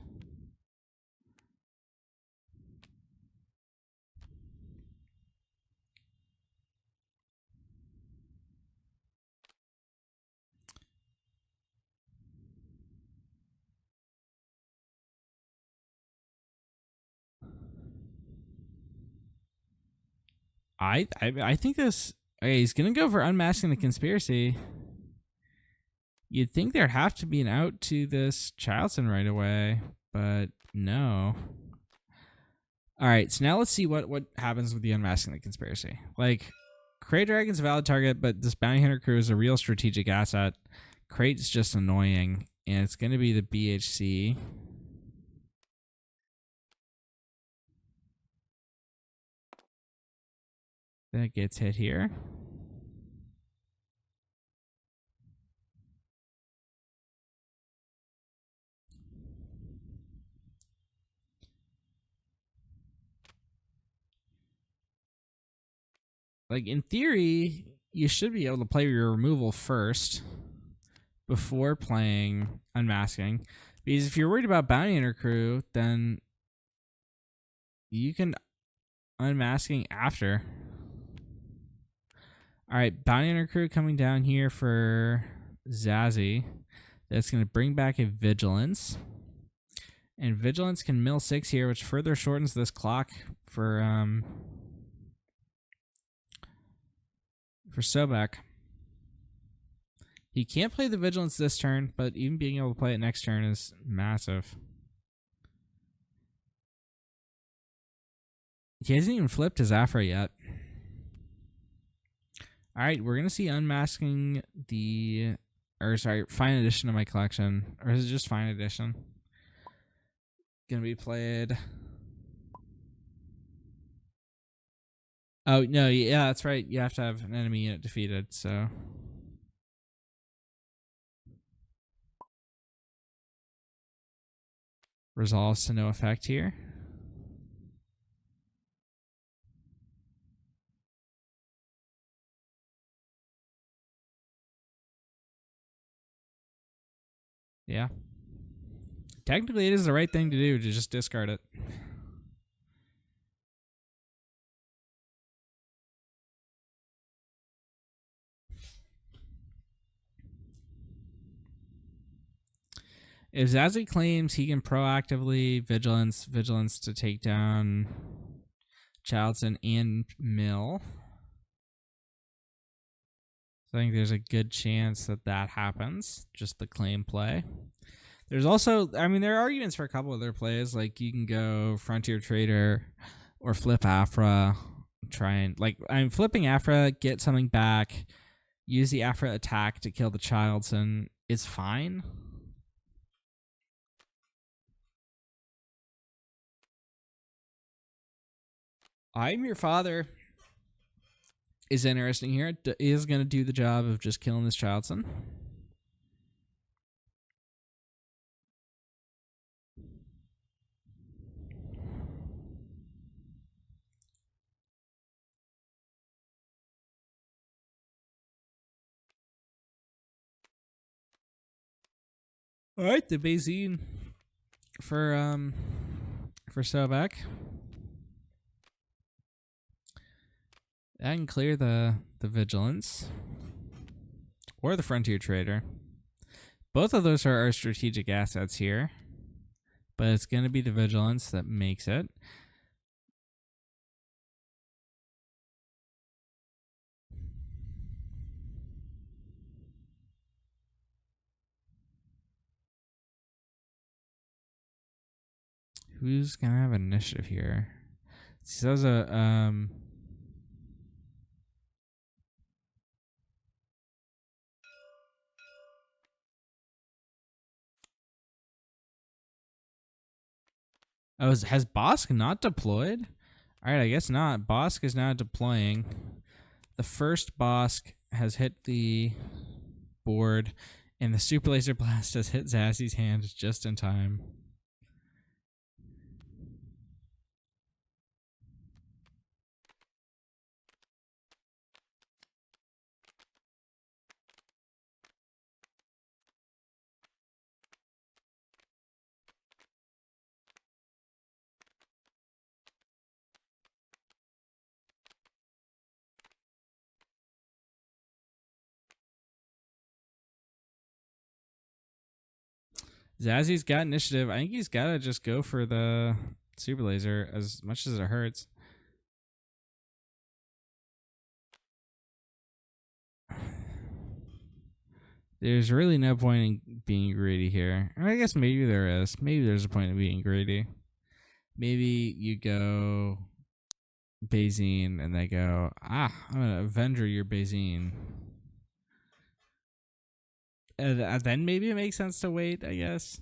I think this... Okay, he's going to go for Unmasking the Conspiracy. You'd think there'd have to be an out to this Childson right away, but no. All right, so now let's see what happens with the Unmasking the Conspiracy. Like, Crate Dragon's a valid target, but this Bounty Hunter crew is a real strategic asset. Crate's just annoying, and it's going to be the BHC. That gets hit here. like in theory, you should be able to play your removal first before playing unmasking. Because if you're worried about bounty hunter crew, then you can unmasking after. All right, bounty hunter crew coming down here for Zazzy. That's going to bring back a vigilance. And vigilance can mill 6 here, which further shortens this clock for Sobek. He can't play the vigilance this turn, but even being able to play it next turn is massive. He hasn't even flipped his Aphra yet. All right, we're gonna see unmasking the, or sorry, fine edition of my collection, or is it just fine edition? Gonna be played. Oh no, yeah, that's right. You have to have an enemy unit defeated. So resolves to no effect here. Yeah. Technically, it is the right thing to do to just discard it. If Zazzy claims he can proactively vigilance to take down Childson and Mill, so I think there's a good chance that that happens. Just the claim play. There's also, I mean, there are arguments for a couple other plays. Like you can go Frontier Trader or flip Aphra. Try and, like, I'm flipping Aphra, get something back, use the Aphra attack to kill the Childson. It's fine. I'm Your Father is interesting here. It is going to do the job of just killing this Childson. All right, the Bayzine for Sobek. That can clear the vigilance or the Frontier Trader. Both of those are our strategic assets here, but it's going to be the vigilance that makes it. Who's going to have initiative here? So there's a oh, has Bossk not deployed? All right, I guess not. Bossk is now deploying. The first Bossk has hit the board, and the Super Laser Blast has hit Zazzy's hand just in time. Zazzy's got initiative. I think he's got to just go for the Super Laser as much as it hurts. There's really no point in being greedy here. I guess maybe there is. Maybe there's a point in being greedy. Maybe you go Bayzine and they go, I'm going to Avenger your Bayzine. Then maybe it makes sense to wait, I guess.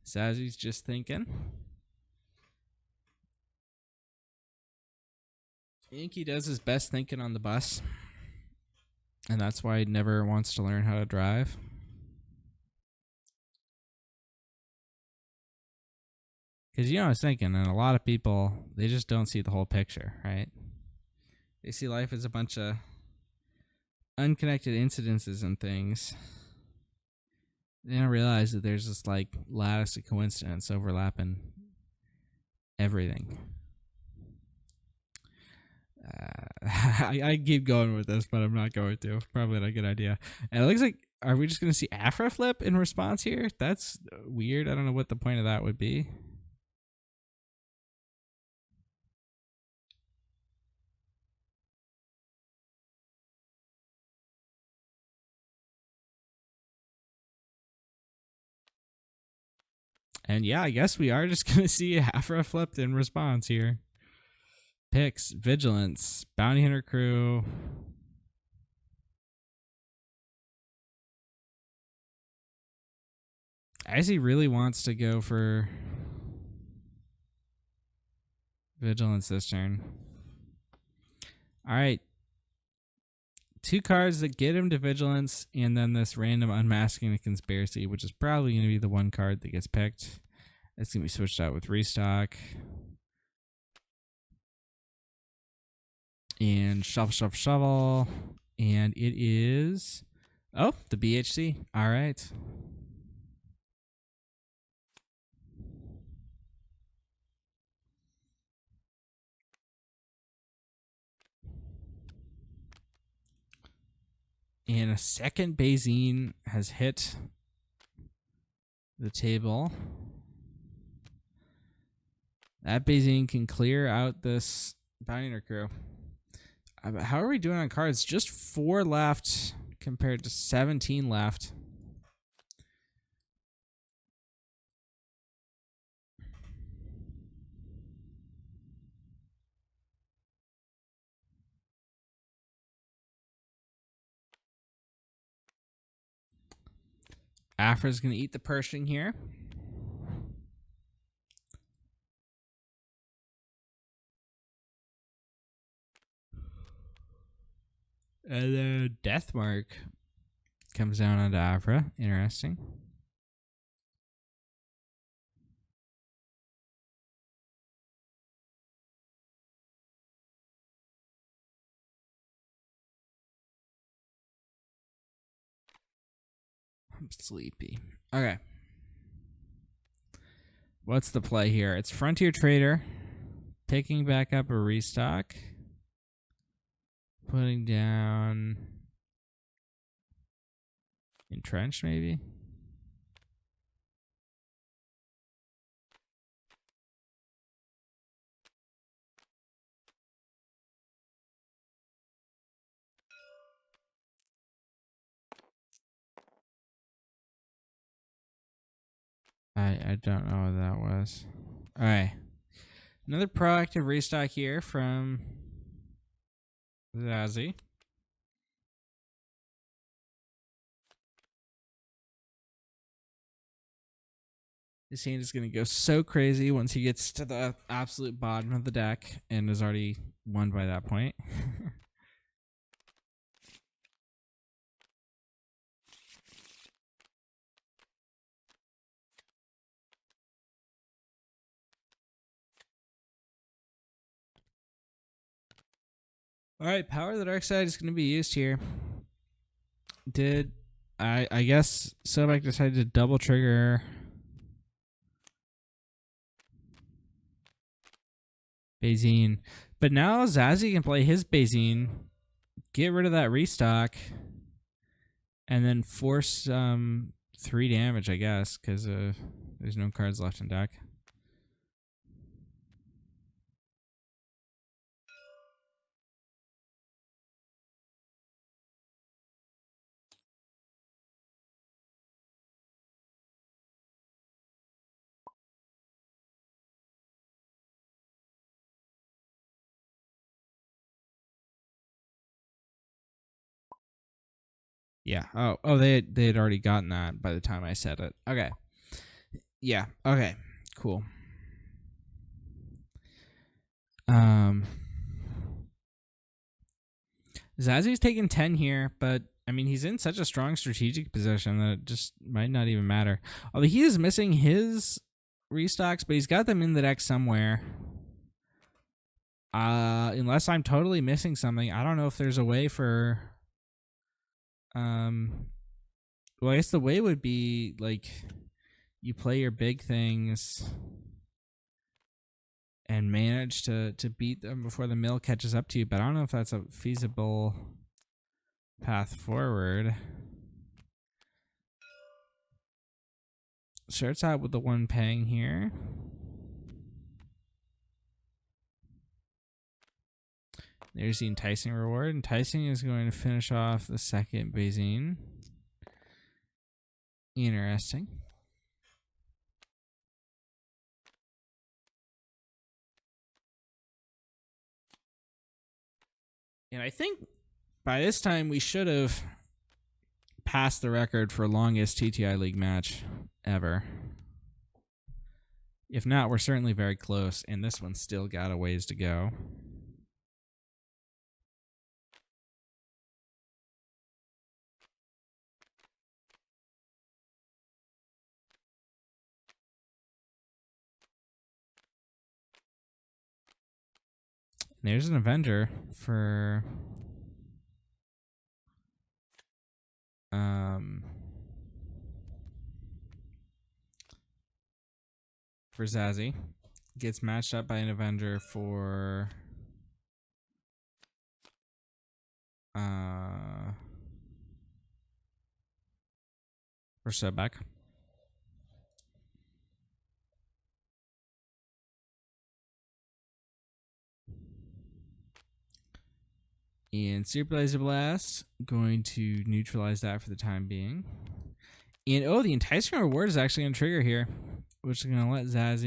Zazzy's just thinking. I think he does his best thinking on the bus. And that's why he never wants to learn how to drive. Because, I was thinking, and a lot of people, they just don't see the whole picture, right? They see life as a bunch of unconnected incidences and things. They don't realize that there's this, like, lattice of coincidence overlapping everything. I keep going with this, but I'm not going to. Probably not a good idea. And it looks like, are we just going to see Aphra flip in response here? That's weird. I don't know what the point of that would be. And yeah, I guess we are just going to see Aphra flipped in response here. Picks, Vigilance, Bounty Hunter Crew. I guess he really wants to go for Vigilance this turn. All right. 2 cards that get him to Vigilance, and then this random Unmasking the Conspiracy, which is probably going to be the one card that gets picked. It's going to be switched out with Restock. And shovel. And it is... Oh, the BHC. All right. And a second Bazine has hit the table. That Bazine can clear out this Bounty Hunter Crew. How are we doing on cards? Just 4 left compared to 17 left. Aphra's going to eat the Pershing here. And then Deathmark comes down onto Aphra. Interesting. I'm sleepy. Okay. What's the play here? It's Frontier Trader picking back up a Restock. Putting down Entrenched, maybe? I don't know what that was. All right. Another proactive Restock here from ZaZ. This hand is going to go so crazy once he gets to the absolute bottom of the deck and is already won by that point. All right, Power of the Dark Side is going to be used here. I guess Sobek decided to double trigger Bazine. But now ZaZ can play his Bazine, get rid of that Restock, and then force 3 damage, I guess, because there's no cards left in deck. Yeah. Oh, they had already gotten that by the time I said it. Okay. Yeah. Okay. Cool. ZaZ's taking 10 here, but I mean he's in such a strong strategic position that it just might not even matter. Although he is missing his restocks, but he's got them in the deck somewhere. Unless I'm totally missing something, I don't know if there's a way for. Well, I guess the way would be like you play your big things and manage to beat them before the mill catches up to you, but I don't know if that's a feasible path forward. Starts out with the one paying here. There's the enticing reward. Enticing is going to finish off the second Bazine. Interesting. And I think by this time we should have passed the record for longest TTI League match ever. If not, we're certainly very close, and this one's still got a ways to go. There's an Avenger for ZaZ. Gets matched up by an Avenger for Sobek. And Super Laser Blast, going to neutralize that for the time being. And oh, the enticing reward is actually going to trigger here, which is going to let ZaZ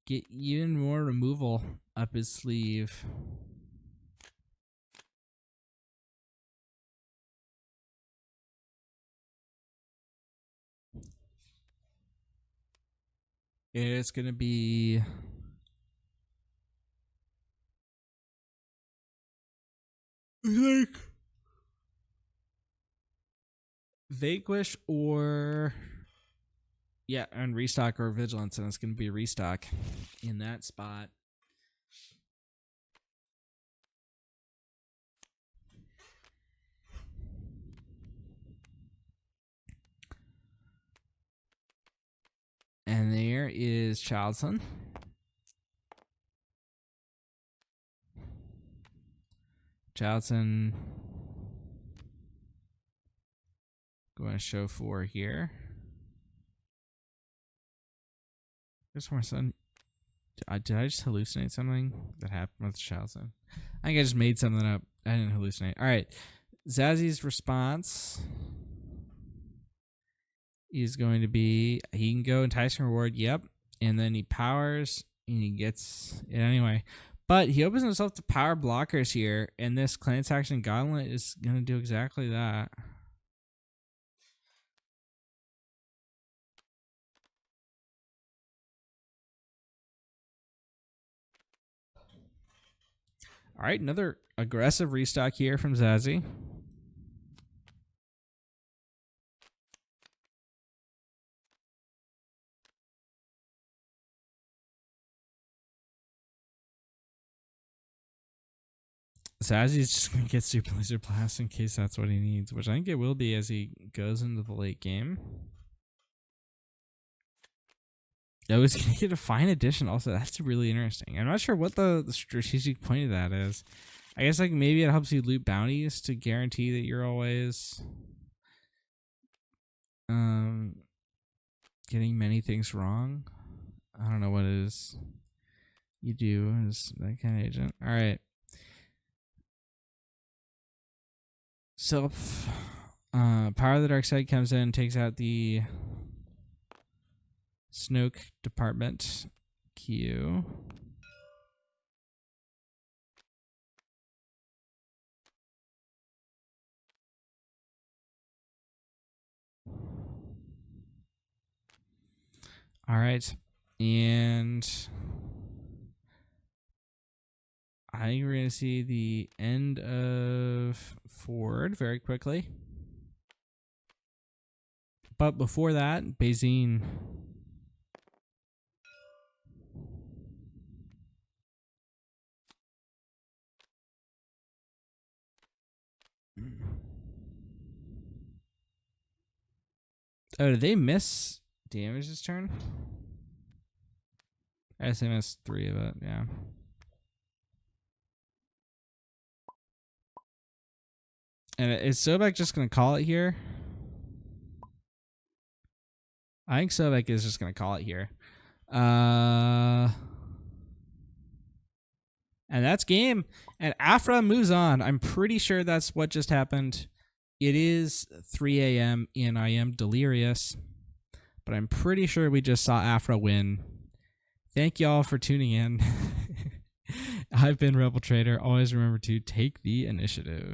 get even more removal up his sleeve. It's going to be like Vanquish or and restock or vigilance, and it's going to be restock in that spot. And there is Childson. Childson going to show 4 here. There's more sun. Did I just hallucinate something that happened with Childson? I think I just made something up. I didn't hallucinate. All right. ZaZ's response is going to be, he can go enticing reward, yep, and then he powers and he gets it anyway. But he opens himself to power blockers here, and this Clan Action Gauntlet is going to do exactly that. All right, another aggressive restock here from ZaZ. ZaZ's just going to get Super Laser Blast in case that's what he needs, which I think it will be as he goes into the late game. Oh, he's going to get a fine addition also. That's really interesting. I'm not sure what the strategic point of that is. I guess like maybe it helps you loot bounties to guarantee that you're always getting many things wrong. I don't know what it is you do as that kind of agent. All right. Self Power of the Dark Side comes in, takes out the Snoke Department Q. All right. And I think we're going to see the end of Ford very quickly. But before that, Bazine Oh, did they miss damage this turn? I guess they missed 3 of it, yeah. And is Sobek just going to call it here? I think Sobek is just going to call it here. And that's game. And Aphra moves on. I'm pretty sure that's what just happened. It is 3 a.m. and I am delirious. But I'm pretty sure we just saw Aphra win. Thank y'all for tuning in. I've been Rebel Trader. Always remember to take the initiative.